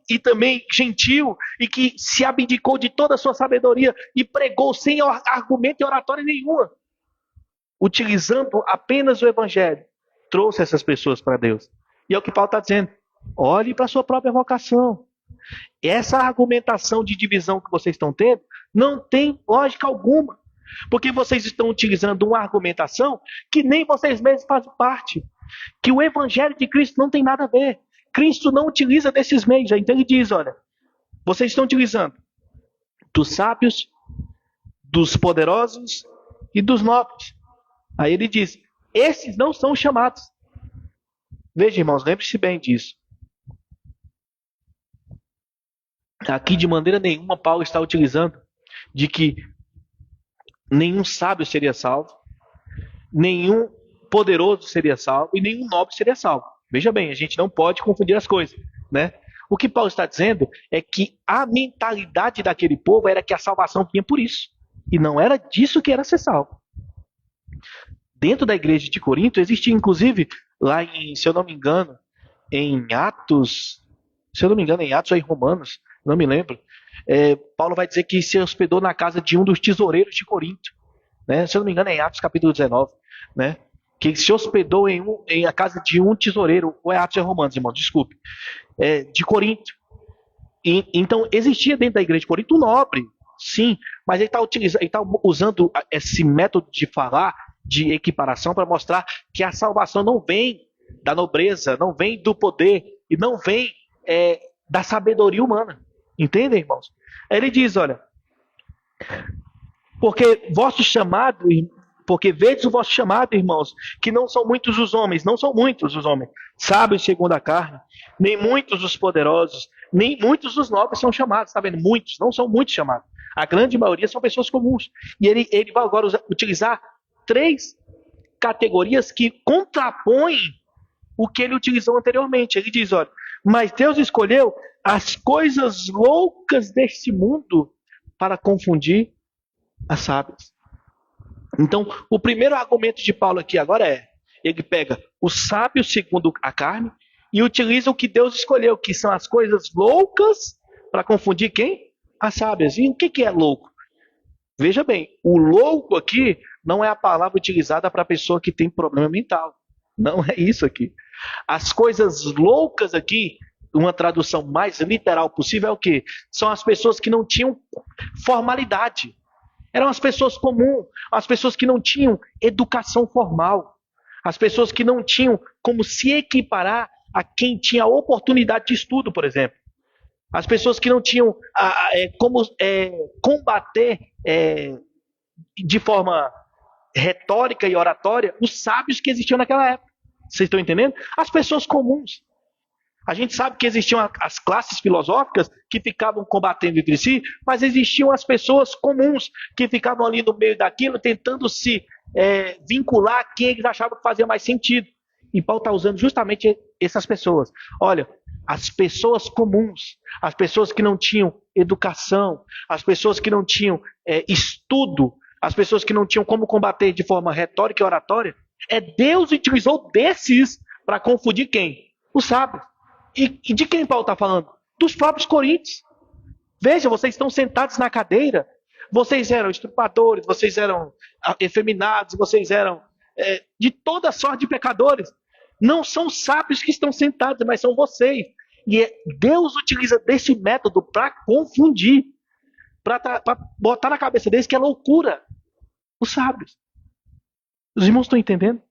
e também gentil, e que se abdicou de toda a sua sabedoria e pregou sem argumento e oratória nenhuma. Utilizando apenas o evangelho, trouxe essas pessoas para Deus. E é o que Paulo está dizendo. Olhe para a sua própria vocação. Essa argumentação de divisão que vocês estão tendo não tem lógica alguma. Porque vocês estão utilizando uma argumentação que nem vocês mesmos fazem parte. Que o evangelho de Cristo não tem nada a ver. Cristo não utiliza desses meios. Então ele diz, olha, vocês estão utilizando dos sábios, dos poderosos e dos nobres. Aí ele diz, esses não são chamados. Veja, irmãos, lembre-se bem disso. Aqui de maneira nenhuma Paulo está utilizando de que nenhum sábio seria salvo, nenhum poderoso seria salvo e nenhum nobre seria salvo. Veja bem, a gente não pode confundir as coisas, né? O que Paulo está dizendo é que a mentalidade daquele povo era que a salvação vinha por isso. E não era disso que era ser salvo. Dentro da igreja de Corinto, existia inclusive, lá em, se eu não me engano, em Atos ou em Romanos, não me lembro, Paulo vai dizer que se hospedou na casa de um dos tesoureiros de Corinto. né? Se eu não me engano é em Atos capítulo 19, né? Que se hospedou em a casa de um tesoureiro, ou é Atos de Romanos, irmão, desculpe, de Corinto. Então existia dentro da igreja de Corinto um nobre, sim, mas ele está usando esse método de falar, de equiparação, para mostrar que a salvação não vem da nobreza, não vem do poder, e não vem da sabedoria humana. Entendem, irmãos? Aí ele diz, olha, porque vedes o vosso chamado, irmãos, que não são muitos os homens, sábios segundo a carne, nem muitos os poderosos, nem muitos os nobres são chamados, está vendo? Muitos, não são muitos chamados. A grande maioria são pessoas comuns. E ele vai agora utilizar 3 categorias que contrapõem o que ele utilizou anteriormente. Ele diz, olha, mas Deus escolheu as coisas loucas deste mundo para confundir as sábias. Então, o primeiro argumento de Paulo aqui agora ele pega os sábios segundo a carne e utiliza o que Deus escolheu, que são as coisas loucas, para confundir quem? As sábias. E o que é louco? Veja bem, o louco aqui não é a palavra utilizada para a pessoa que tem problema mental. Não é isso aqui. As coisas loucas aqui, uma tradução mais literal possível, é o quê? São as pessoas que não tinham formalidade. Eram as pessoas comuns, as pessoas que não tinham educação formal, as pessoas que não tinham como se equiparar a quem tinha oportunidade de estudo, por exemplo. As pessoas que não tinham como combater de forma retórica e oratória os sábios que existiam naquela época. Vocês estão entendendo? As pessoas comuns. A gente sabe que existiam as classes filosóficas que ficavam combatendo entre si, mas existiam as pessoas comuns que ficavam ali no meio daquilo, tentando se vincular a quem eles achavam que fazia mais sentido. E Paulo está usando justamente essas pessoas. Olha, as pessoas comuns, as pessoas que não tinham educação, as pessoas que não tinham estudo, as pessoas que não tinham como combater de forma retórica e oratória, Deus utilizou desses para confundir quem? Os sábios. E de quem Paulo está falando? Dos próprios coríntios. Veja, vocês estão sentados na cadeira, vocês eram estrupadores, vocês eram efeminados, vocês eram de toda sorte de pecadores. Não são sábios que estão sentados, mas são vocês. E Deus utiliza desse método para confundir, para botar na cabeça deles que é loucura. Os sábios. Os irmãos estão entendendo?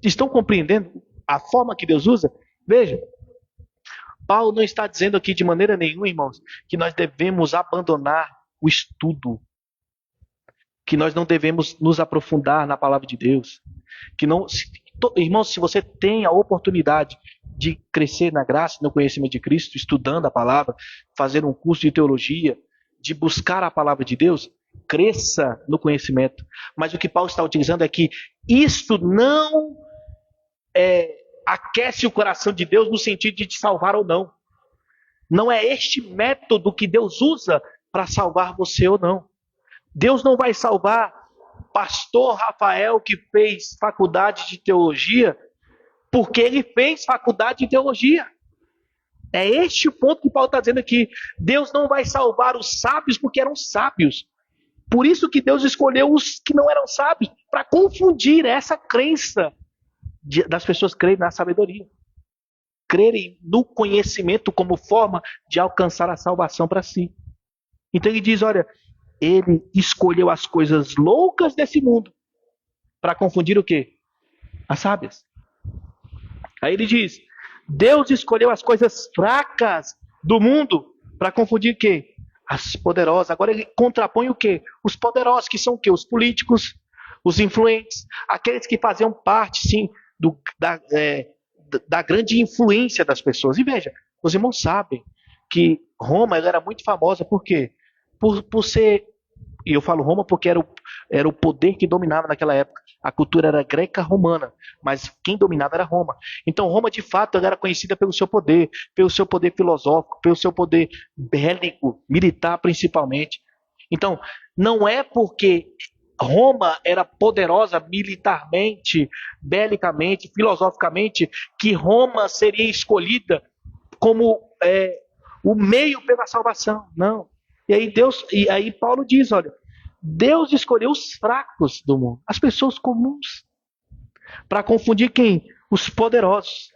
Estão compreendendo a forma que Deus usa? Veja, Paulo não está dizendo aqui de maneira nenhuma, irmãos, que nós devemos abandonar o estudo, que nós não devemos nos aprofundar na palavra de Deus, irmãos, se você tem a oportunidade de crescer na graça e no conhecimento de Cristo, estudando a palavra, fazer um curso de teologia, de buscar a palavra de Deus, cresça no conhecimento. Mas o que Paulo está utilizando é que isso não aquece o coração de Deus no sentido de te salvar ou não. Não é este método que Deus usa para salvar você ou não. Deus não vai salvar pastor Rafael que fez faculdade de teologia porque ele fez faculdade de teologia. É este o ponto que Paulo está dizendo aqui. Deus não vai salvar os sábios porque eram sábios. Por isso que Deus escolheu os que não eram sábios, para confundir essa crença das pessoas crerem na sabedoria, crerem no conhecimento como forma de alcançar a salvação para si. Então ele diz, olha, ele escolheu as coisas loucas desse mundo para confundir o quê? As sábias. Aí ele diz, Deus escolheu as coisas fracas do mundo para confundir o quê? As poderosas. Agora ele contrapõe o quê? Os poderosos, que são o quê? Os políticos, os influentes, aqueles que faziam parte, sim, da grande influência das pessoas. E veja, os irmãos sabem que Roma ela era muito famosa, por quê? Por ser, e eu falo Roma porque era o poder que dominava naquela época. A cultura era greca-romana, mas quem dominava era Roma. Então Roma, de fato, ela era conhecida pelo seu poder filosófico, pelo seu poder bélico, militar principalmente. Então, não é porque Roma era poderosa militarmente, belicamente, filosoficamente, que Roma seria escolhida como o meio pela salvação. Não. E aí Paulo diz, olha, Deus escolheu os fracos do mundo, as pessoas comuns, para confundir quem? Os poderosos.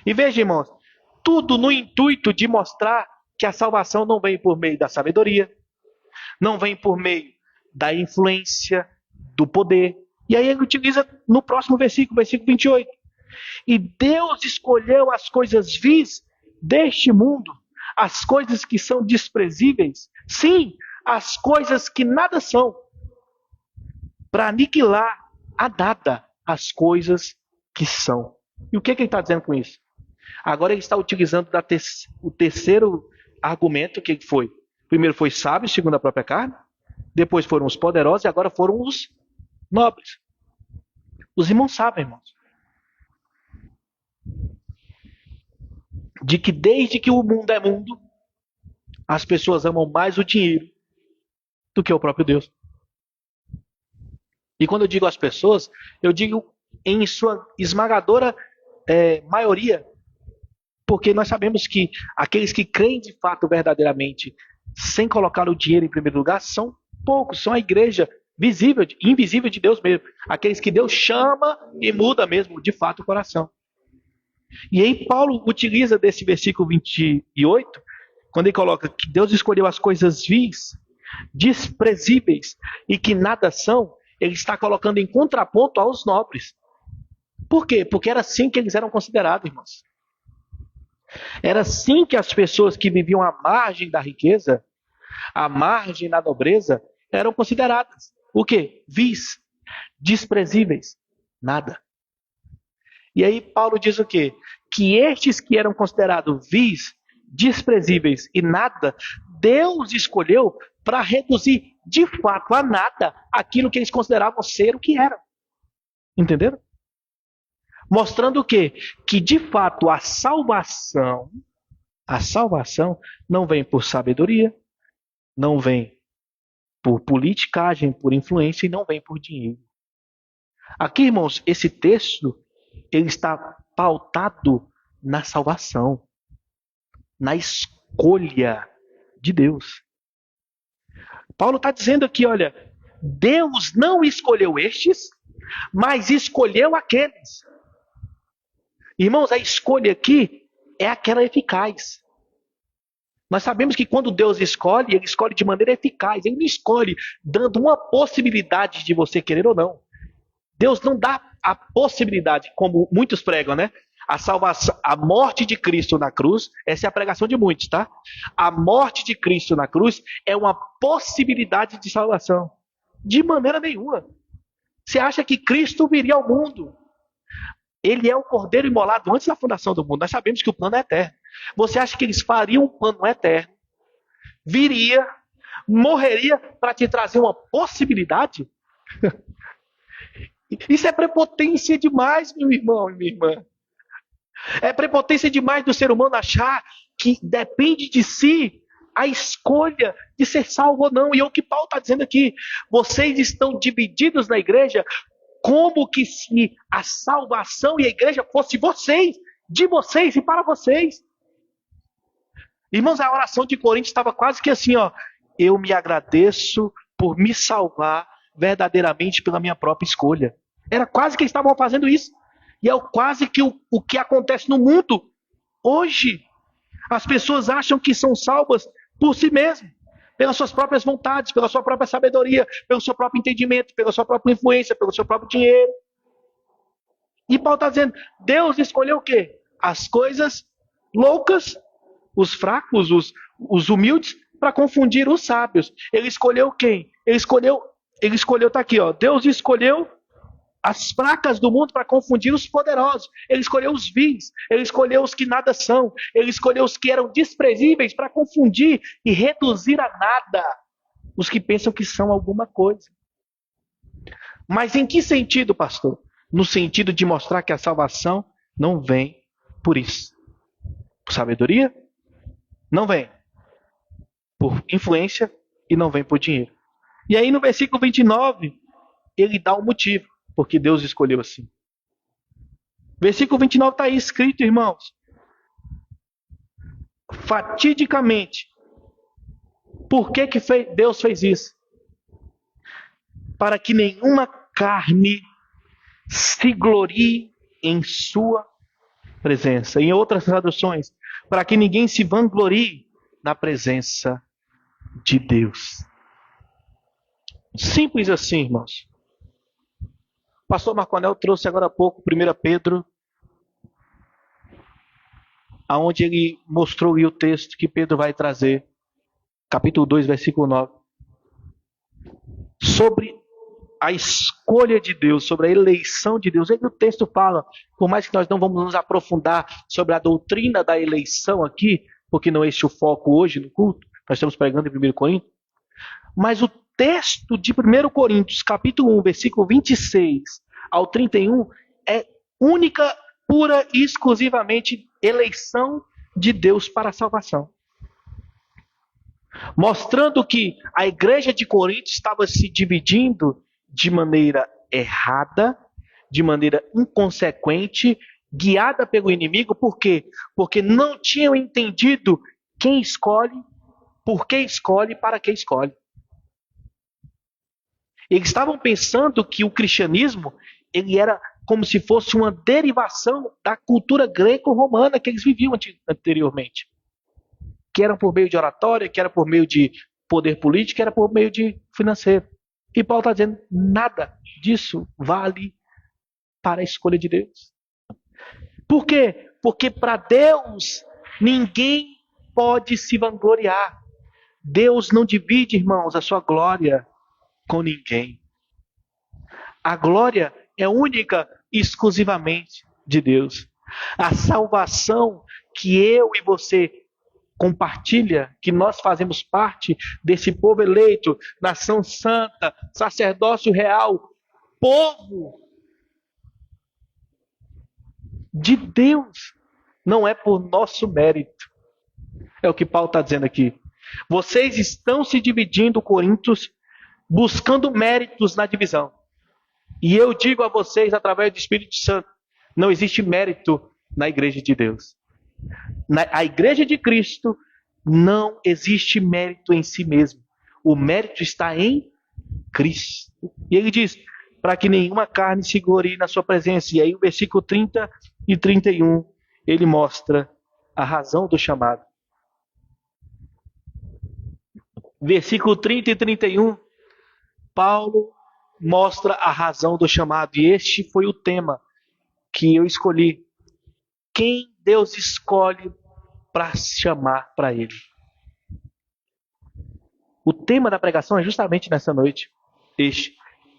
E veja, irmãos, tudo no intuito de mostrar que a salvação não vem por meio da sabedoria, não vem por meio da influência, do poder. E aí ele utiliza no próximo versículo 28. E Deus escolheu as coisas vis deste mundo, as coisas que são desprezíveis, sim, as coisas que nada são, para aniquilar a nada as coisas que são. E o que ele está dizendo com isso? Agora ele está utilizando o terceiro argumento, que foi: primeiro foi sábio, segundo a própria carne, depois foram os poderosos e agora foram os nobres. Os irmãos sabem, irmãos, de que desde que o mundo é mundo, as pessoas amam mais o dinheiro do que o próprio Deus. E quando eu digo as pessoas, eu digo em sua esmagadora maioria, porque nós sabemos que aqueles que creem de fato verdadeiramente, sem colocar o dinheiro em primeiro lugar, são poucos, são a igreja visível, invisível de Deus mesmo. Aqueles que Deus chama e muda mesmo, de fato, o coração. E aí Paulo utiliza desse versículo 28, quando ele coloca que Deus escolheu as coisas vis, desprezíveis e que nada são, ele está colocando em contraponto aos nobres. Por quê? Porque era assim que eles eram considerados, irmãos. Era assim que as pessoas que viviam à margem da riqueza, à margem da nobreza, eram consideradas. O quê? Vis, desprezíveis, nada. E aí Paulo diz o quê? Que estes que eram considerados vis, desprezíveis e nada, Deus escolheu para reduzir de fato a nada aquilo que eles consideravam ser o que eram. Entenderam? Mostrando o quê? Que de fato a salvação não vem por sabedoria, não vem por politicagem, por influência e não vem por dinheiro. Aqui, irmãos, esse texto ele está pautado na salvação, na escolha de Deus. Paulo está dizendo aqui, olha, Deus não escolheu estes, mas escolheu aqueles. Irmãos, a escolha aqui é aquela eficaz. Nós sabemos que quando Deus escolhe, Ele escolhe de maneira eficaz. Ele não escolhe dando uma possibilidade de você querer ou não. Deus não dá a possibilidade, como muitos pregam, né? A salvação, a morte de Cristo na cruz, essa é a pregação de muitos, tá? A morte de Cristo na cruz é uma possibilidade de salvação. De maneira nenhuma. Você acha que Cristo viria ao mundo? Ele é o cordeiro imolado antes da fundação do mundo. Nós sabemos que o plano é eterno. Você acha que eles fariam um plano eterno? Viria, morreria para te trazer uma possibilidade? Isso é prepotência demais, meu irmão e minha irmã. É prepotência demais do ser humano achar que depende de si a escolha de ser salvo ou não. E é o que Paulo está dizendo aqui. Vocês estão divididos na igreja como que se a salvação e a igreja fosse vocês, de vocês e para vocês. Irmãos, a oração de Coríntios estava quase que assim, ó. Eu me agradeço por me salvar verdadeiramente pela minha própria escolha. Era quase que eles estavam fazendo isso. E é quase que o que acontece no mundo hoje. As pessoas acham que são salvas por si mesmas, pelas suas próprias vontades, pela sua própria sabedoria, pelo seu próprio entendimento, pela sua própria influência, pelo seu próprio dinheiro. E Paulo está dizendo, Deus escolheu o quê? As coisas loucas, os fracos, os humildes, para confundir os sábios. Ele escolheu quem? Ele escolheu, está aqui, ó. Deus escolheu as fracas do mundo para confundir os poderosos. Ele escolheu os vis, ele escolheu os que nada são, ele escolheu os que eram desprezíveis para confundir e reduzir a nada os que pensam que são alguma coisa. Mas em que sentido, pastor? No sentido de mostrar que a salvação não vem por isso. Por sabedoria? Não vem. Por influência e não vem por dinheiro. E aí no versículo 29, ele dá um motivo. Porque Deus escolheu assim. Versículo 29 está aí escrito, irmãos. Fatidicamente. Por que Deus fez isso? para que nenhuma carne se glorie em sua presença. Em outras traduções, para que ninguém se vanglorie na presença de Deus. Simples assim, irmãos. O pastor Marco Anel trouxe agora há pouco 1 Pedro, aonde ele mostrou o texto que Pedro vai trazer, capítulo 2, versículo 9, sobre a escolha de Deus, sobre a eleição de Deus. O texto fala, por mais que nós não vamos nos aprofundar sobre a doutrina da eleição aqui, porque não é este o foco hoje no culto, nós estamos pregando em 1 Coríntios, mas o texto de 1 Coríntios, capítulo 1, versículo 26 ao 31, é única, pura e exclusivamente eleição de Deus para a salvação. Mostrando que a igreja de Corinto estava se dividindo de maneira errada, de maneira inconsequente, guiada pelo inimigo. Por quê? Porque não tinham entendido quem escolhe, por que escolhe e para que escolhe. Eles estavam pensando que o cristianismo ele era como se fosse uma derivação da cultura greco-romana que eles viviam anteriormente. Que era por meio de oratória, que era por meio de poder político, que era por meio de financeiro. E Paulo está dizendo, nada disso vale para a escolha de Deus. Por quê? Porque para Deus ninguém pode se vangloriar. Deus não divide, irmãos, a sua glória com ninguém. A glória é única e exclusivamente de Deus. A salvação que eu e você compartilha, que nós fazemos parte desse povo eleito, nação santa, sacerdócio real, povo de Deus, não é por nosso mérito. É o que Paulo está dizendo aqui. Vocês estão se dividindo, Coríntios, buscando méritos na divisão. E eu digo a vocês, através do Espírito Santo, não existe mérito na igreja de Deus. A igreja de Cristo não existe mérito em si mesmo. O mérito está em Cristo. E ele diz, para que nenhuma carne se glorie na sua presença. E aí o versículo 30 e 31, ele mostra a razão do chamado. Versículo 30 e 31, Paulo mostra a razão do chamado. E este foi o tema que eu escolhi. Quem Deus escolhe para chamar para Ele. O tema da pregação é justamente nessa noite.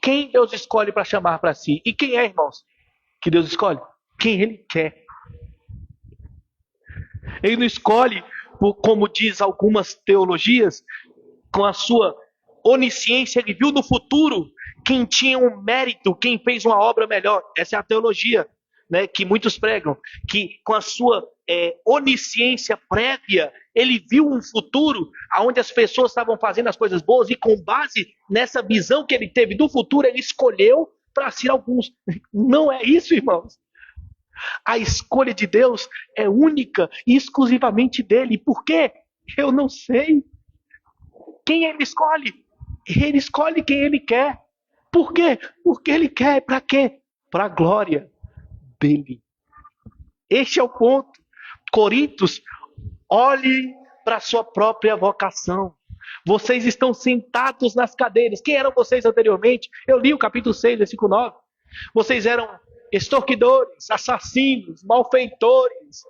Quem Deus escolhe para chamar para si. E quem é, irmãos, que Deus escolhe? Quem Ele quer. Ele não escolhe, como diz algumas teologias, com a sua onisciência, ele viu no futuro quem tinha um mérito, quem fez uma obra melhor. Essa é a teologia, né, que muitos pregam, que com a sua onisciência prévia, ele viu um futuro onde as pessoas estavam fazendo as coisas boas e com base nessa visão que ele teve do futuro, ele escolheu para ser alguns. Não é isso, irmãos. A escolha de Deus é única e exclusivamente dele. Por quê? Eu não sei. Quem ele escolhe? Ele escolhe quem ele quer. Por quê? Porque ele quer. Para quê? Para a glória dele. Este é o ponto. Coríntios, olhem para a sua própria vocação. Vocês estão sentados nas cadeiras. Quem eram vocês anteriormente? Eu li o capítulo 6, versículo 9. Vocês eram extorquidores, assassinos, malfeitores,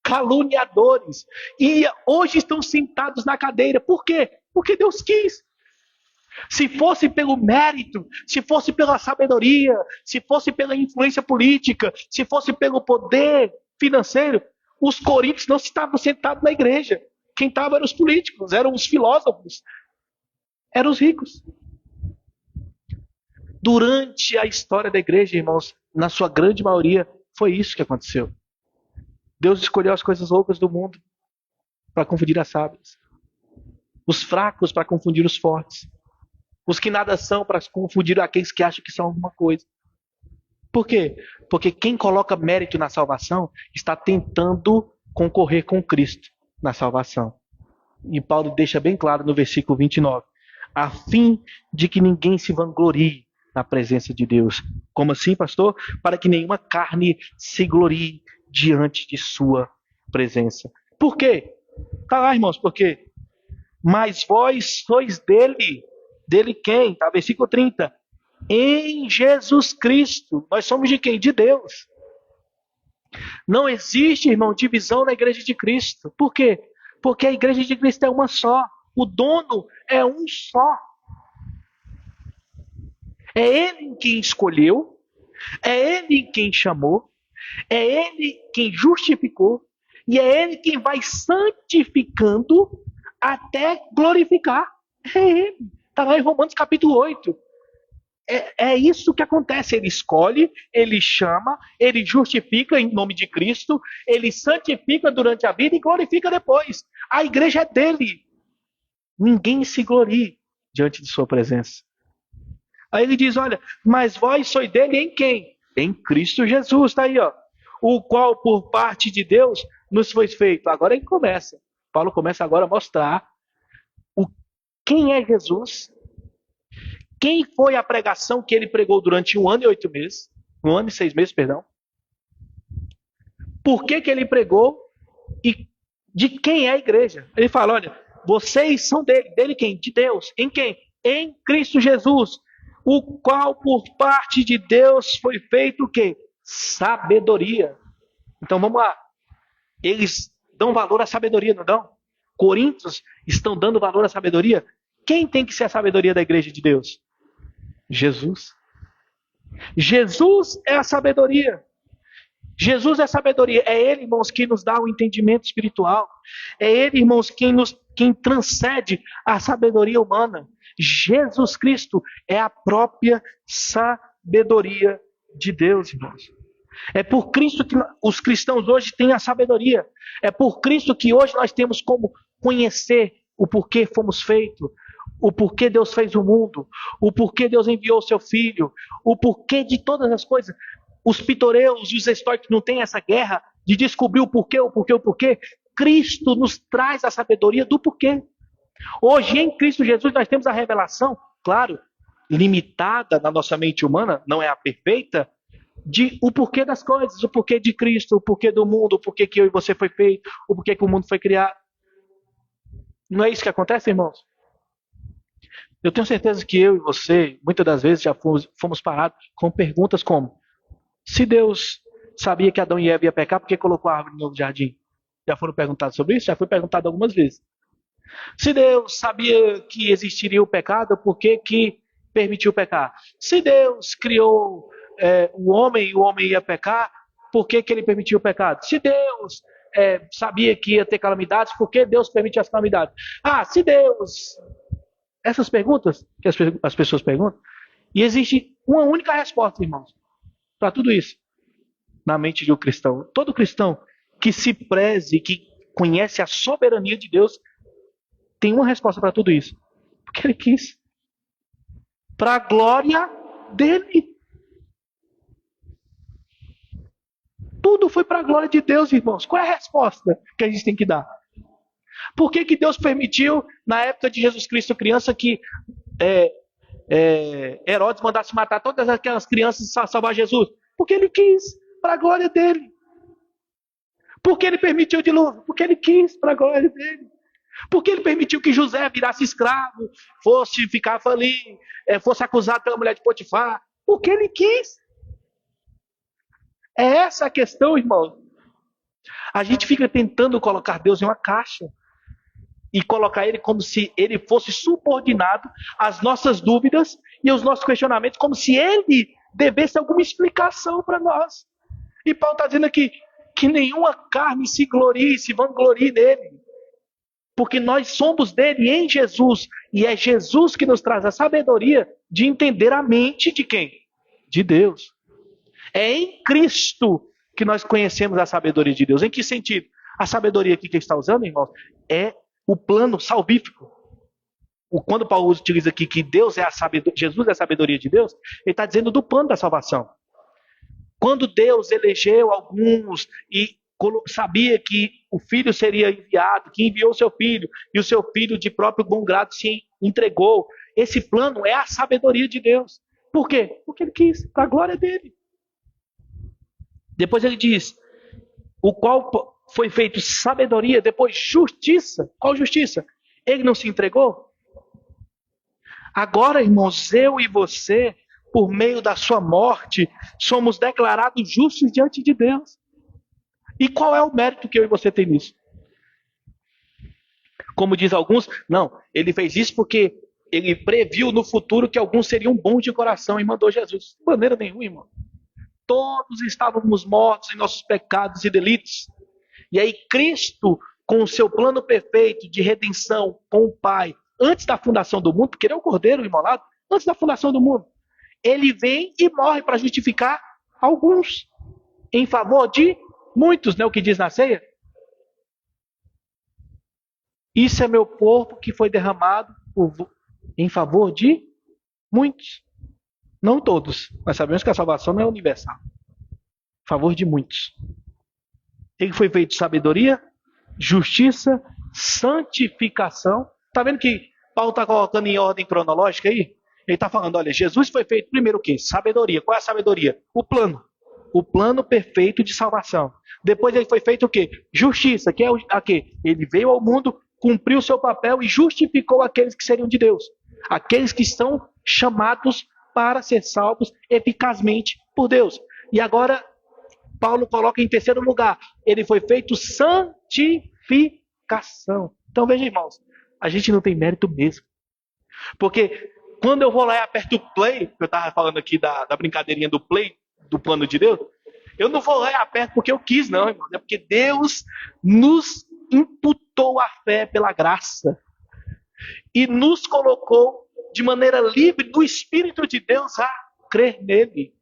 caluniadores. E hoje estão sentados na cadeira. Por quê? Porque Deus quis. Se fosse pelo mérito, se fosse pela sabedoria, se fosse pela influência política, se fosse pelo poder financeiro, os coríntios não estavam sentados na igreja. Quem estava eram os políticos, eram os filósofos, eram os ricos. Durante a história da igreja, irmãos, na sua grande maioria, foi isso que aconteceu. Deus escolheu as coisas loucas do mundo para confundir as sábias. Os fracos para confundir os fortes. Os que nada são para confundir aqueles que acham que são alguma coisa. Por quê? Porque quem coloca mérito na salvação está tentando concorrer com Cristo na salvação. E Paulo deixa bem claro no versículo 29. a fim de que ninguém se vanglorie na presença de Deus. Como assim, pastor? Para que nenhuma carne se glorie diante de sua presença. Por quê? Tá lá, irmãos, por quê? Mas vós sois dele. Dele quem? Tá, versículo 30. Em Jesus Cristo. Nós somos de quem? De Deus. Não existe, irmão, divisão na igreja de Cristo. Por quê? Porque a igreja de Cristo é uma só. O dono é um só. É ele quem escolheu, é ele quem chamou, é ele quem justificou, e é ele quem vai santificando até glorificar. É ele. Está lá em Romanos capítulo 8. É isso que acontece. Ele escolhe, ele chama, ele justifica em nome de Cristo, ele santifica durante a vida e glorifica depois. A igreja é dele. Ninguém se glorie diante de sua presença. Aí ele diz, olha, mas vós sois dele em quem? Em Cristo Jesus, está aí, ó. O qual por parte de Deus nos foi feito. Agora ele começa. Paulo começa agora a mostrar quem é Jesus, quem foi a pregação que ele pregou durante 1 ano e 8 meses, 1 ano e 6 meses, perdão. Por que ele pregou e de quem é a igreja. Ele fala, olha, vocês são dele. Dele quem? De Deus. Em quem? Em Cristo Jesus. O qual por parte de Deus foi feito o quê? Sabedoria. Então vamos lá. Eles dão valor à sabedoria, não dão? Coríntios estão dando valor à sabedoria. Quem tem que ser a sabedoria da igreja de Deus? Jesus. Jesus é a sabedoria. Jesus é a sabedoria. É Ele, irmãos, que nos dá o entendimento espiritual. É Ele, irmãos, quem transcende a sabedoria humana. Jesus Cristo é a própria sabedoria de Deus, irmãos. É por Cristo que os cristãos hoje têm a sabedoria. É por Cristo que hoje nós temos como conhecer o porquê fomos feitos, o porquê Deus fez o mundo, o porquê Deus enviou o seu Filho, o porquê de todas as coisas. Os pitoreus e os estoicos não têm essa guerra de descobrir o porquê, o porquê, o porquê. Cristo nos traz a sabedoria do porquê. Hoje, em Cristo Jesus, nós temos a revelação, claro, limitada na nossa mente humana, não é a perfeita, de o porquê das coisas, o porquê de Cristo, o porquê do mundo, o porquê que eu e você foi feito, o porquê que o mundo foi criado. Não é isso que acontece, irmãos? Eu tenho certeza que eu e você, muitas das vezes, já fomos parados com perguntas como: se Deus sabia que Adão e Eva ia pecar, por que colocou a árvore no jardim? Já foram perguntados sobre isso? Já foi perguntado algumas vezes. Se Deus sabia que existiria o pecado, por que permitiu pecar? Se Deus criou o homem e o homem ia pecar, por que ele permitiu o pecado? Se Deus sabia que ia ter calamidades, por que Deus permitiu as calamidades? Se Deus... Essas perguntas que as pessoas perguntam, e existe uma única resposta, irmãos, para tudo isso, na mente de um cristão. Todo cristão que se preze, que conhece a soberania de Deus, tem uma resposta para tudo isso. Porque ele quis. Para a glória dele. Tudo foi para a glória de Deus, irmãos. Qual é a resposta que a gente tem que dar? Por que Deus permitiu, na época de Jesus Cristo criança, que Herodes mandasse matar todas aquelas crianças e salvar Jesus? Porque ele quis, para a glória dele. Por que ele permitiu o dilúvio? Porque ele quis, para a glória dele. Por que ele permitiu que José virasse escravo, fosse ficar ali, fosse acusado pela mulher de Potifar? Porque ele quis. É essa a questão, irmão. A gente fica tentando colocar Deus em uma caixa e colocar ele como se ele fosse subordinado às nossas dúvidas e aos nossos questionamentos, como se ele devesse alguma explicação para nós. E Paulo está dizendo aqui que nenhuma carne se glorie, se vanglorie nele. Porque nós somos dele em Jesus. E é Jesus que nos traz a sabedoria de entender a mente de quem? De Deus. É em Cristo que nós conhecemos a sabedoria de Deus. Em que sentido? A sabedoria aqui que ele está usando, irmãos, é o plano salvífico. Quando Paulo utiliza aqui que Deus é a sabedoria, Jesus é a sabedoria de Deus, ele está dizendo do plano da salvação. Quando Deus elegeu alguns e sabia que o filho seria enviado, que enviou o seu filho, e o seu filho de próprio bom grado se entregou, esse plano é a sabedoria de Deus. Por quê? Porque ele quis, para a glória dele. Depois ele diz, o qual foi feito sabedoria, depois justiça. Qual justiça? Ele não se entregou? Agora, irmãos, eu e você, por meio da sua morte, somos declarados justos diante de Deus. E qual é o mérito que eu e você tem nisso? Como diz alguns, não, ele fez isso porque ele previu no futuro que alguns seriam bons de coração e mandou Jesus. De maneira nenhuma, irmão. Todos estávamos mortos em nossos pecados e delitos. E aí Cristo, com o seu plano perfeito de redenção com o Pai, antes da fundação do mundo, porque ele é o Cordeiro imolado, antes da fundação do mundo, ele vem e morre para justificar alguns, em favor de muitos, né? O que diz na ceia? Isso é meu corpo que foi derramado em favor de muitos. Não todos, mas sabemos que a salvação não é universal. Em favor de muitos. Ele foi feito sabedoria, justiça, santificação. Está vendo que Paulo está colocando em ordem cronológica aí? Ele está falando, olha, Jesus foi feito primeiro o quê? Sabedoria. Qual é a sabedoria? O plano. O plano perfeito de salvação. Depois ele foi feito o quê? Justiça, que é a quê? Ele veio ao mundo, cumpriu o seu papel e justificou aqueles que seriam de Deus. Aqueles que estão chamados para ser salvos eficazmente por Deus. E agora, Paulo coloca em terceiro lugar, ele foi feito santificação. Então veja, irmãos, a gente não tem mérito mesmo. Porque quando eu vou lá e aperto o play, que eu estava falando aqui da brincadeirinha do play, do plano de Deus, eu não vou lá e aperto porque eu quis, não, irmão. É porque Deus nos imputou a fé pela graça e nos colocou de maneira livre no Espírito de Deus a crer nele.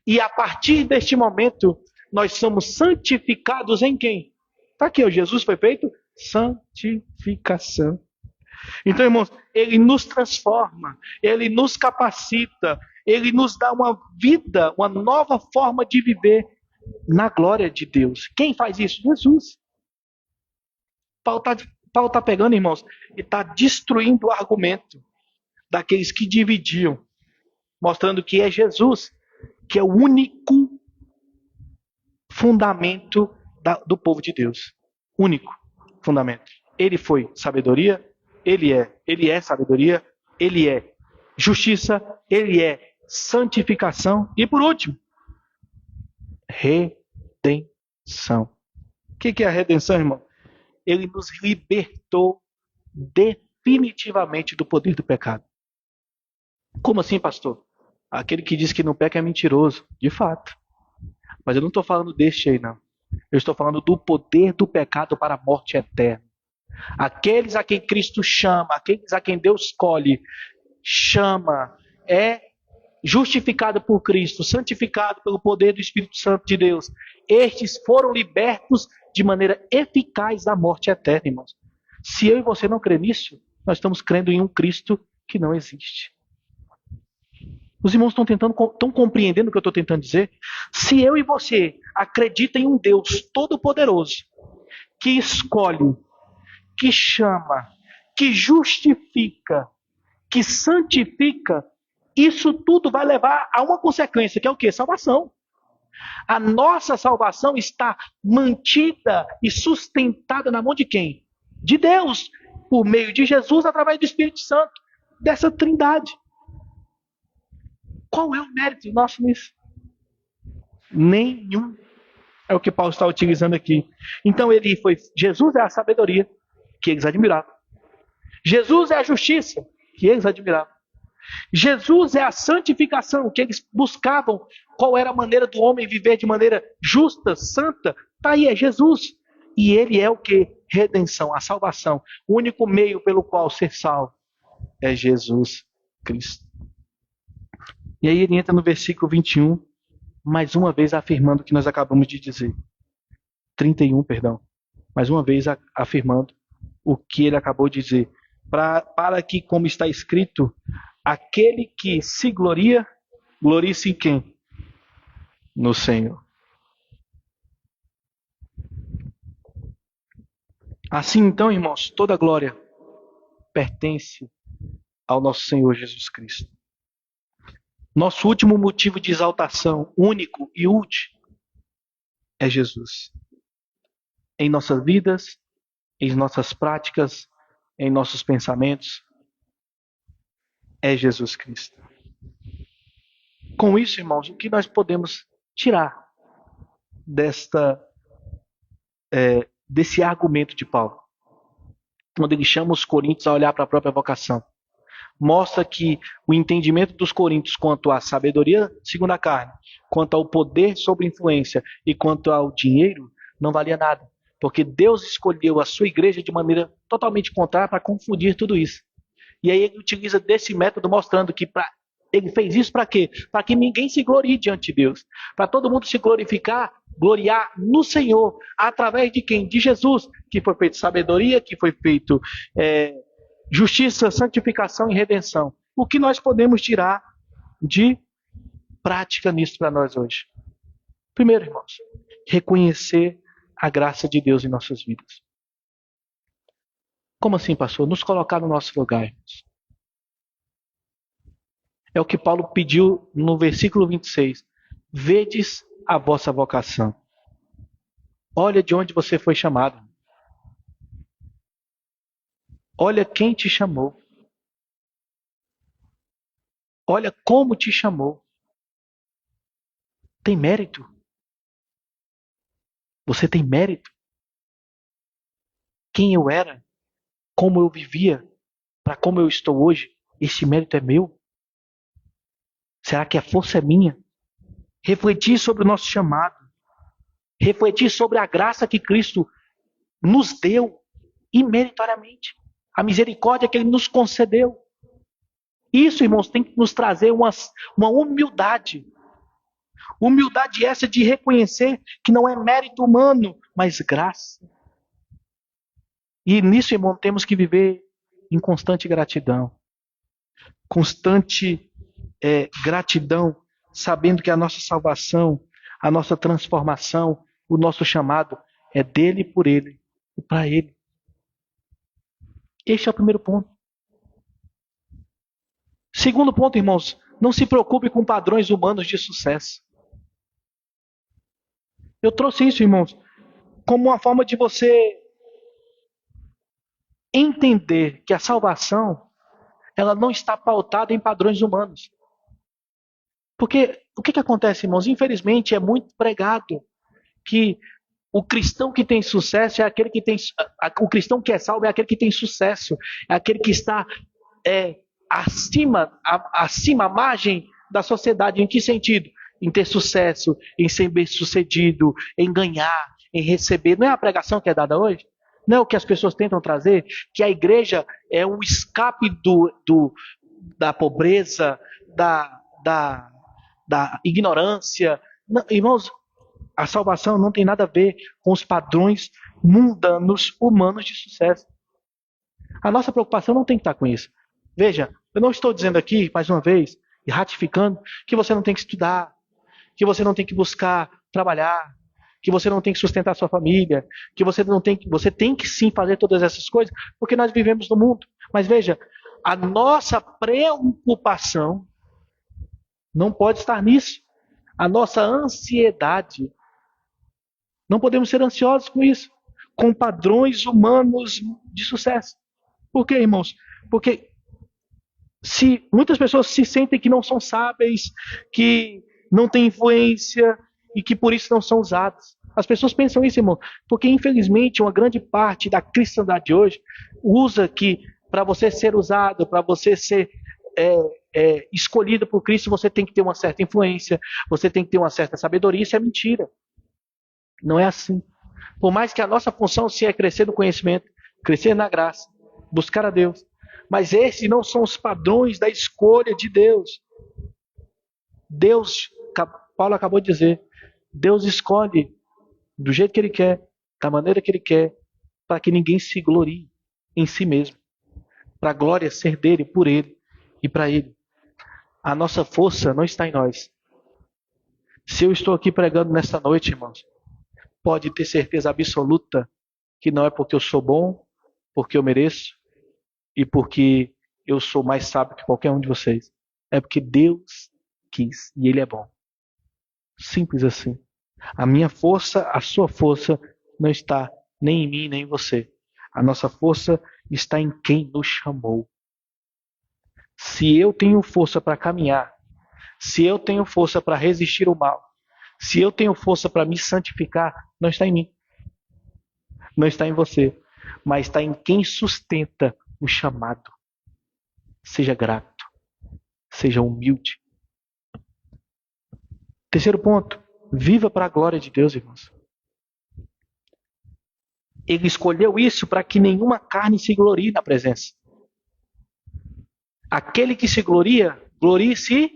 E a partir deste momento, nós somos santificados em quem? Está aqui, ó, Jesus foi feito santificação. Então, irmãos, ele nos transforma, ele nos capacita, ele nos dá uma vida, uma nova forma de viver na glória de Deus. Quem faz isso? Jesus. Paulo está pegando, irmãos, e está destruindo o argumento daqueles que dividiam, mostrando que é Jesus que é o único fundamento do povo de Deus. Único fundamento. Ele foi sabedoria, ele é sabedoria, ele é justiça, ele é santificação e por último, redenção. O que é a redenção, irmão? Ele nos libertou definitivamente do poder do pecado. Como assim, pastor? Aquele que diz que não peca é mentiroso. De fato. Mas eu não estou falando deste aí, não. Eu estou falando do poder do pecado para a morte eterna. Aqueles a quem Cristo chama, aqueles a quem Deus escolhe, chama, é justificado por Cristo, santificado pelo poder do Espírito Santo de Deus. Estes foram libertos de maneira eficaz da morte eterna, irmãos. Se eu e você não crê nisso, nós estamos crendo em um Cristo que não existe. Os irmãos estão compreendendo o que eu estou tentando dizer? Se eu e você acreditam em um Deus todo-poderoso, que escolhe, que chama, que justifica, que santifica, isso tudo vai levar a uma consequência, que é o quê? Salvação. A nossa salvação está mantida e sustentada na mão de quem? De Deus, por meio de Jesus, através do Espírito Santo, dessa trindade. Qual é o mérito nosso nisso? Nenhum. É o que Paulo está utilizando aqui. Então Jesus é a sabedoria que eles admiravam. Jesus é a justiça que eles admiravam. Jesus é a santificação que eles buscavam. Qual era a maneira do homem viver de maneira justa, santa? Está aí, é Jesus. E ele é o que? Redenção, a salvação. O único meio pelo qual ser salvo é Jesus Cristo. E aí ele entra no versículo 21, mais uma vez afirmando o que nós acabamos de dizer. 31, perdão. Mais uma vez afirmando o que ele acabou de dizer. Para que, como está escrito, aquele que se gloria, glorie-se em quem? No Senhor. Assim então, irmãos, toda glória pertence ao nosso Senhor Jesus Cristo. Nosso último motivo de exaltação, único e último, é Jesus. Em nossas vidas, em nossas práticas, em nossos pensamentos, é Jesus Cristo. Com isso, irmãos, o que nós podemos tirar desse argumento de Paulo? Quando ele chama os coríntios a olhar para a própria vocação. Mostra que o entendimento dos coríntios quanto à sabedoria segundo a carne, quanto ao poder sobre influência e quanto ao dinheiro, não valia nada. Porque Deus escolheu a sua igreja de maneira totalmente contrária para confundir tudo isso. E aí ele utiliza desse método mostrando que ele fez isso para quê? Para que ninguém se glorie diante de Deus. Para todo mundo se gloriar no Senhor. Através de quem? De Jesus, que foi feito sabedoria, que foi feito justiça, santificação e redenção. O que nós podemos tirar de prática nisso para nós hoje? Primeiro, irmãos, reconhecer a graça de Deus em nossas vidas. Como assim, pastor? Nos colocar no nosso lugar, irmãos. É o que Paulo pediu no versículo 26. Vedes a vossa vocação. Olha de onde você foi chamado. Olha quem te chamou. Olha como te chamou. Tem mérito? Você tem mérito? Quem eu era? Como eu vivia? Para como eu estou hoje? Esse mérito é meu? Será que a força é minha? Refletir sobre o nosso chamado. Refletir sobre a graça que Cristo nos deu imeritoriamente. A misericórdia que Ele nos concedeu. Isso, irmãos, tem que nos trazer uma humildade. Humildade essa de reconhecer que não é mérito humano, mas graça. E nisso, irmão, temos que viver em constante gratidão. Constante gratidão, sabendo que a nossa salvação, a nossa transformação, o nosso chamado é dele, por ele e para ele. Este é o primeiro ponto. Segundo ponto, irmãos, não se preocupe com padrões humanos de sucesso. Eu trouxe isso, irmãos, como uma forma de você entender que a salvação, ela não está pautada em padrões humanos. Porque o que acontece, irmãos? Infelizmente é muito pregado que o cristão que tem sucesso é aquele que tem. O cristão que é salvo é aquele que tem sucesso. É aquele que está acima, à margem da sociedade. Em que sentido? Em ter sucesso, em ser bem-sucedido, em ganhar, em receber. Não é a pregação que é dada hoje? Não é o que as pessoas tentam trazer? Que a igreja é um escape da pobreza, da ignorância. Não, irmãos, a salvação não tem nada a ver com os padrões mundanos humanos de sucesso. A nossa preocupação não tem que estar com isso. Veja, eu não estou dizendo aqui, mais uma vez, e ratificando, que você não tem que estudar, que você não tem que buscar trabalhar, que você não tem que sustentar sua família, que você tem que sim fazer todas essas coisas, porque nós vivemos no mundo. Mas veja, a nossa preocupação não pode estar nisso. A nossa ansiedade. Não podemos ser ansiosos com isso. Com padrões humanos de sucesso. Por quê, irmãos? Porque se muitas pessoas se sentem que não são sábeis, que não têm influência e que por isso não são usadas. As pessoas pensam isso, irmão, porque infelizmente uma grande parte da cristandade hoje usa que para você ser usado, para você ser escolhido por Cristo, você tem que ter uma certa influência, você tem que ter uma certa sabedoria. Isso é mentira. Não é assim. Por mais que a nossa função seja crescer no conhecimento, crescer na graça, buscar a Deus, mas esses não são os padrões da escolha de Deus. Paulo acabou de dizer, Deus escolhe do jeito que Ele quer, da maneira que Ele quer, para que ninguém se glorie em si mesmo. Para a glória ser dele, por Ele e para Ele. A nossa força não está em nós. Se eu estou aqui pregando nesta noite, irmãos, pode ter certeza absoluta que não é porque eu sou bom, porque eu mereço e porque eu sou mais sábio que qualquer um de vocês. É porque Deus quis e Ele é bom. Simples assim. A minha força, a sua força não está nem em mim, nem em você. A nossa força está em quem nos chamou. Se eu tenho força para caminhar, se eu tenho força para resistir ao mal, se eu tenho força para me santificar, não está em mim. Não está em você, mas está em quem sustenta o chamado. Seja grato, seja humilde. Terceiro ponto, viva para a glória de Deus, irmãos. Ele escolheu isso para que nenhuma carne se glorie na presença. Aquele que se gloria, glorie-se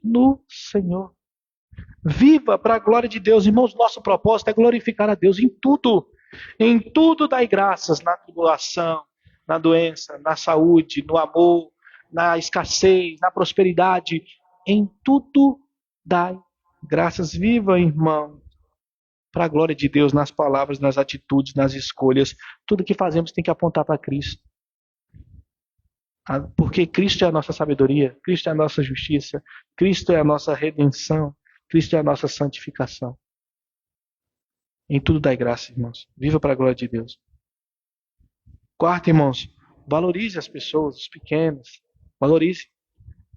no Senhor. Viva para a glória de Deus. Irmãos, nosso propósito é glorificar a Deus em tudo. Em tudo dai graças, na tribulação, na doença, na saúde, no amor, na escassez, na prosperidade. Em tudo dai graças. Viva, irmão, para a glória de Deus, nas palavras, nas atitudes, nas escolhas. Tudo que fazemos tem que apontar para Cristo. Porque Cristo é a nossa sabedoria, Cristo é a nossa justiça, Cristo é a nossa redenção, Cristo é a nossa santificação. Em tudo dai graça, irmãos. Viva para a glória de Deus. Quarto, irmãos, valorize as pessoas, os pequenos. Valorize.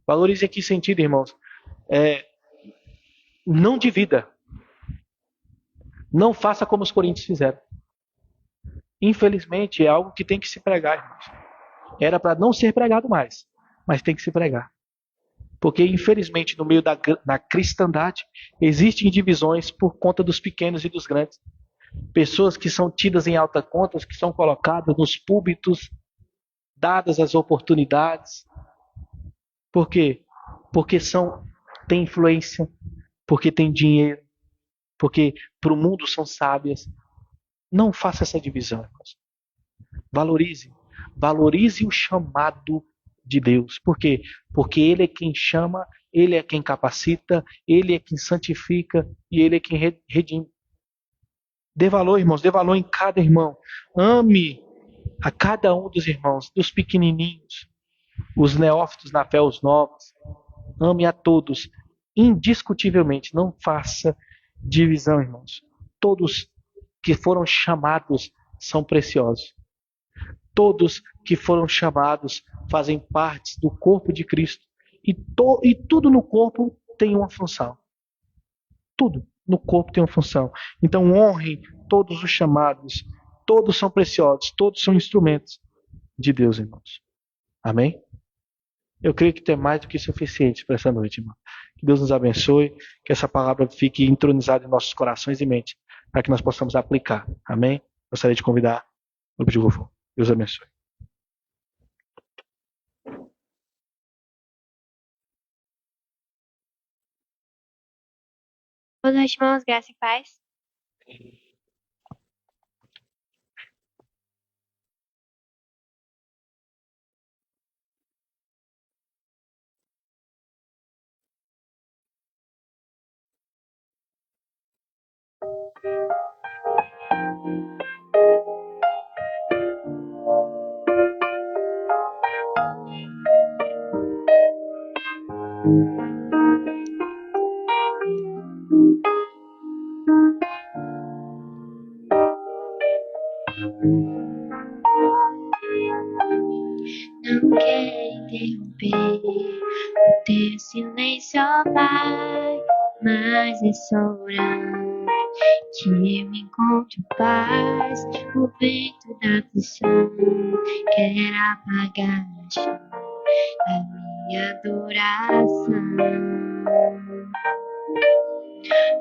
Valorize em que sentido, irmãos? Não divida. Não faça como os coríntios fizeram. Infelizmente, é algo que tem que se pregar, irmãos. Era para não ser pregado mais, mas tem que se pregar. Porque, infelizmente, no meio da cristandade, existem divisões por conta dos pequenos e dos grandes. Pessoas que são tidas em alta conta, que são colocadas nos púlpitos, dadas as oportunidades. Por quê? Porque têm influência, porque têm dinheiro, porque para o mundo são sábias. Não faça essa divisão, irmãos. Valorize. Valorize o chamado de Deus. Por quê? Porque Ele é quem chama, Ele é quem capacita, Ele é quem santifica e Ele é quem redime. Dê valor, irmãos, dê valor em cada irmão. Ame a cada um dos irmãos, dos pequenininhos, os neófitos na fé, os novos. Ame a todos, indiscutivelmente. Não faça divisão, irmãos. Todos que foram chamados são preciosos. Todos que foram chamados fazem parte do corpo de Cristo. E tudo no corpo tem uma função. Tudo no corpo tem uma função. Então honrem todos os chamados. Todos são preciosos. Todos são instrumentos de Deus, irmãos. Amém? Eu creio que tem mais do que suficiente para essa noite, irmão. Que Deus nos abençoe. Que essa palavra fique entronizada em nossos corações e mente. Para que nós possamos aplicar. Amém? Gostaria de convidar o grupo de louvor. Deus abençoe. Boa noite, irmãos. Graça e paz. Não quero interromper o teu silêncio, ó Pai, mas é só orando que eu encontro paz. O vento da aflição quer apagar a chama da minha adoração.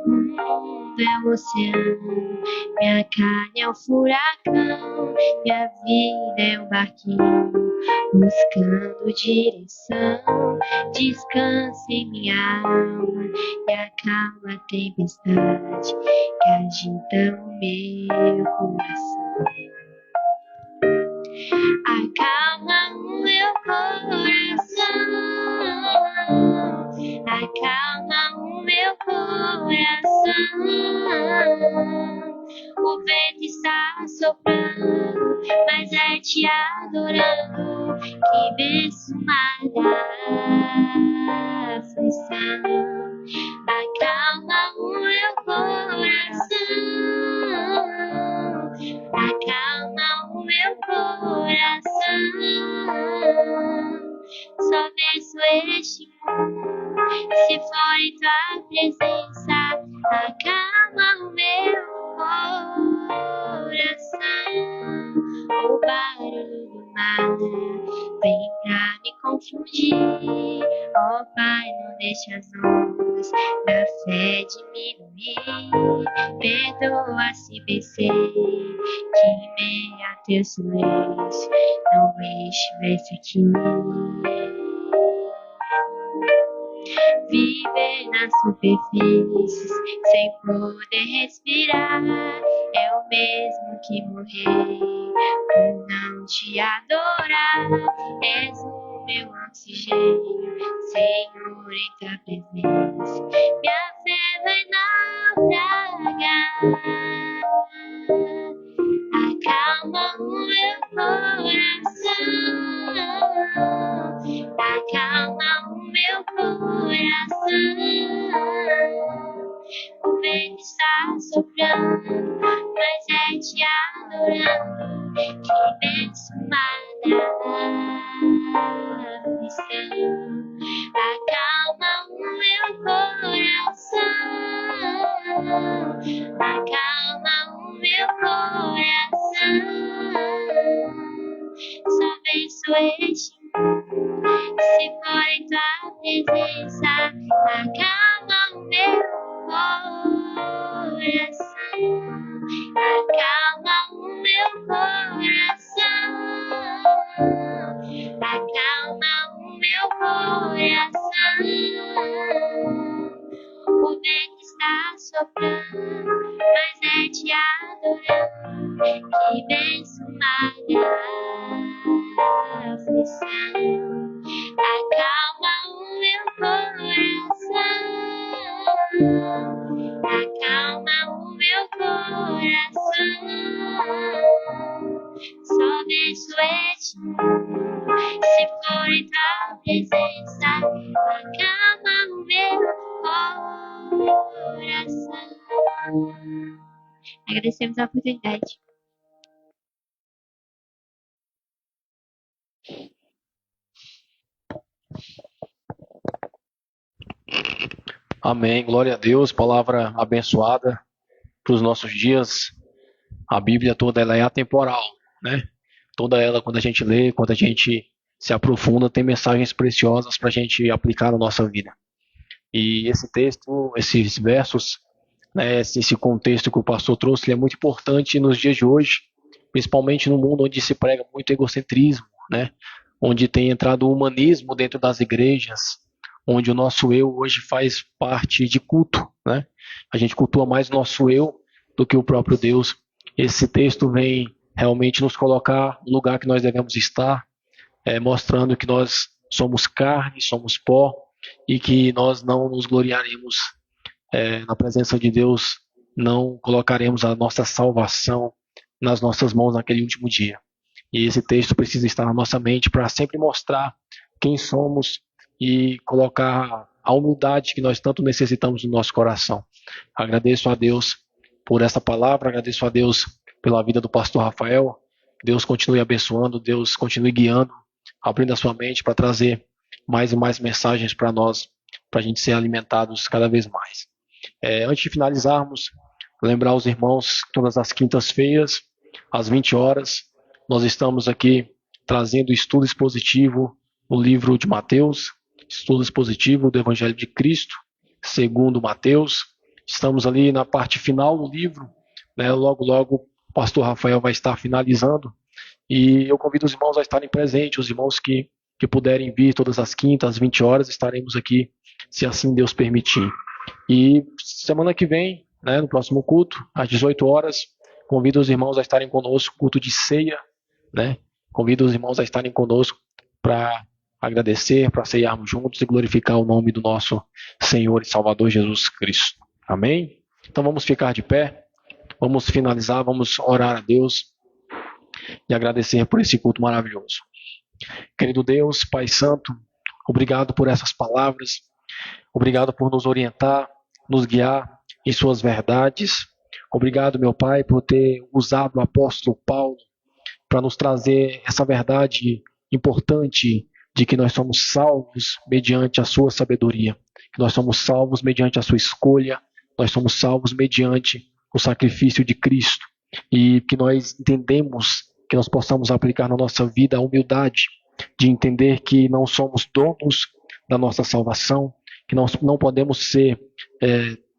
O mundo é um oceano, minha carne é um furacão, minha vida é um barquinho buscando direção. Descanse em minha alma e acalma a tempestade que agita o meu coração. Acalma o meu coração, acalma o meu coração. O vento está soprando, mas é te adorando que venço da aflição. Acalma o meu coração. Acalma o meu coração. Só venço este mundo se for em tua presença. Acalma o meu coração. O barulho do mar vem pra me confundir. Ó Pai, não deixe as ondas da fé diminuir. Perdoa se vencer, que em meio a teu silêncio não estivesse aqui. Viver na superfície sem poder respirar é o mesmo que morrer por não te adorar. És o meu oxigênio, Senhor, em tua presença minha fé vai naufragar. Acalma o meu coração. Acalma o meu coração. O vento está soprando, mas é te adorando que venço da aflição. Acalma o meu coração. Acalma o meu coração. Só venço este mundo se for em tua presença. Acalma o meu coração. Acalma o meu coração. Acalma o meu coração. O vento está soprando, mas é te adorando que venço da aflição. Acalma o meu coração. Acalma o meu coração. Só venço este mundo se for em tua presença. Acalma o meu coração. Agradecemos a oportunidade. Amém. Glória a Deus. Palavra abençoada para os nossos dias. A Bíblia toda ela é atemporal, né? Toda ela, quando a gente lê, quando a gente se aprofunda, tem mensagens preciosas para a gente aplicar na nossa vida. E esse texto, esses versos, né, esse contexto que o pastor trouxe, ele é muito importante nos dias de hoje, principalmente no mundo onde se prega muito egocentrismo, né? Onde tem entrado o humanismo dentro das igrejas, onde o nosso eu hoje faz parte de culto, né? A gente cultua mais o nosso eu do que o próprio Deus. Esse texto vem realmente nos colocar no lugar que nós devemos estar, mostrando que nós somos carne, somos pó, e que nós não nos gloriaremos na presença de Deus, não colocaremos a nossa salvação nas nossas mãos naquele último dia. E esse texto precisa estar na nossa mente para sempre mostrar quem somos e colocar a humildade que nós tanto necessitamos no nosso coração. Agradeço a Deus por essa palavra, agradeço a Deus pela vida do pastor Rafael. Deus continue abençoando, Deus continue guiando, abrindo a sua mente para trazer mais e mais mensagens para nós, para a gente ser alimentados cada vez mais. Antes de finalizarmos, lembrar os irmãos, todas as quintas-feiras, às 20 horas, nós estamos aqui trazendo estudo expositivo no livro de Mateus, estudo expositivo do Evangelho de Cristo, segundo Mateus. Estamos ali na parte final do livro, né? Logo, logo o pastor Rafael vai estar finalizando, e eu convido os irmãos a estarem presentes, os irmãos que puderem vir todas as quintas, às 20 horas, estaremos aqui, se assim Deus permitir. E semana que vem, né, no próximo culto, às 18 horas, convido os irmãos a estarem conosco, culto de ceia, né? Convido os irmãos a estarem conosco para agradecer, para ceiarmos juntos e glorificar o nome do nosso Senhor e Salvador Jesus Cristo. Amém? Então vamos ficar de pé, vamos finalizar, vamos orar a Deus e agradecer por esse culto maravilhoso. Querido Deus, Pai Santo, obrigado por essas palavras, obrigado por nos orientar, nos guiar em suas verdades. Obrigado, meu Pai, por ter usado o apóstolo Paulo para nos trazer essa verdade importante de que nós somos salvos mediante a sua sabedoria, que nós somos salvos mediante a sua escolha, nós somos salvos mediante o sacrifício de Cristo, e que nós entendemos que nós possamos aplicar na nossa vida a humildade de entender que não somos donos da nossa salvação, que nós não podemos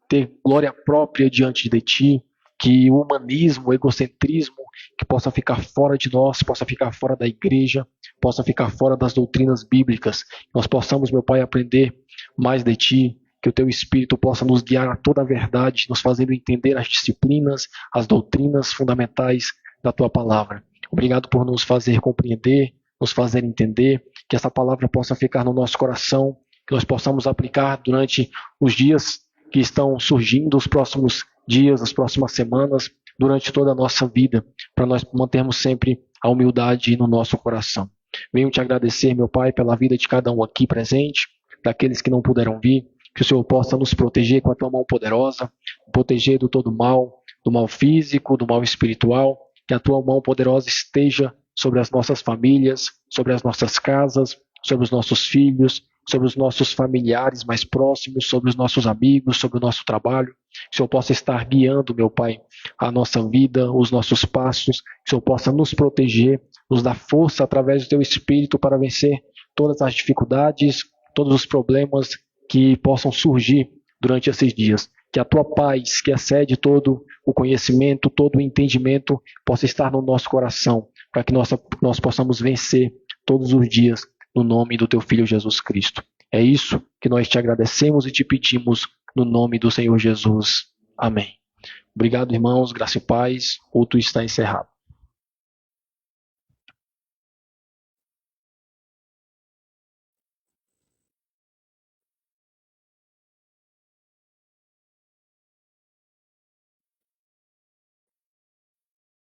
ter glória própria diante de Ti, que o humanismo, o egocentrismo, que possa ficar fora de nós, possa ficar fora da igreja, possa ficar fora das doutrinas bíblicas. Nós possamos, meu Pai, aprender mais de Ti, que o Teu Espírito possa nos guiar a toda a verdade, nos fazendo entender as disciplinas, as doutrinas fundamentais da Tua Palavra. Obrigado por nos fazer compreender, nos fazer entender, que essa palavra possa ficar no nosso coração, que nós possamos aplicar durante os dias que estão surgindo, os próximos dias, as próximas semanas, durante toda a nossa vida, para nós mantermos sempre a humildade no nosso coração. Venho te agradecer, meu Pai, pela vida de cada um aqui presente, daqueles que não puderam vir, que o Senhor possa nos proteger com a Tua mão poderosa, proteger do todo mal, do mal físico, do mal espiritual, que a Tua mão poderosa esteja sobre as nossas famílias, sobre as nossas casas, sobre os nossos filhos, sobre os nossos familiares mais próximos, sobre os nossos amigos, sobre o nosso trabalho. Que o Senhor possa estar guiando, meu Pai, a nossa vida, os nossos passos. Que o Senhor possa nos proteger, nos dar força através do Teu Espírito para vencer todas as dificuldades, todos os problemas que possam surgir durante esses dias. Que a Tua paz, que excede todo o conhecimento, todo o entendimento, possa estar no nosso coração, para que nós possamos vencer todos os dias, no nome do Teu Filho Jesus Cristo. É isso que nós te agradecemos e te pedimos no nome do Senhor Jesus. Amém. Obrigado, irmãos. Graça e paz. O culto está encerrado.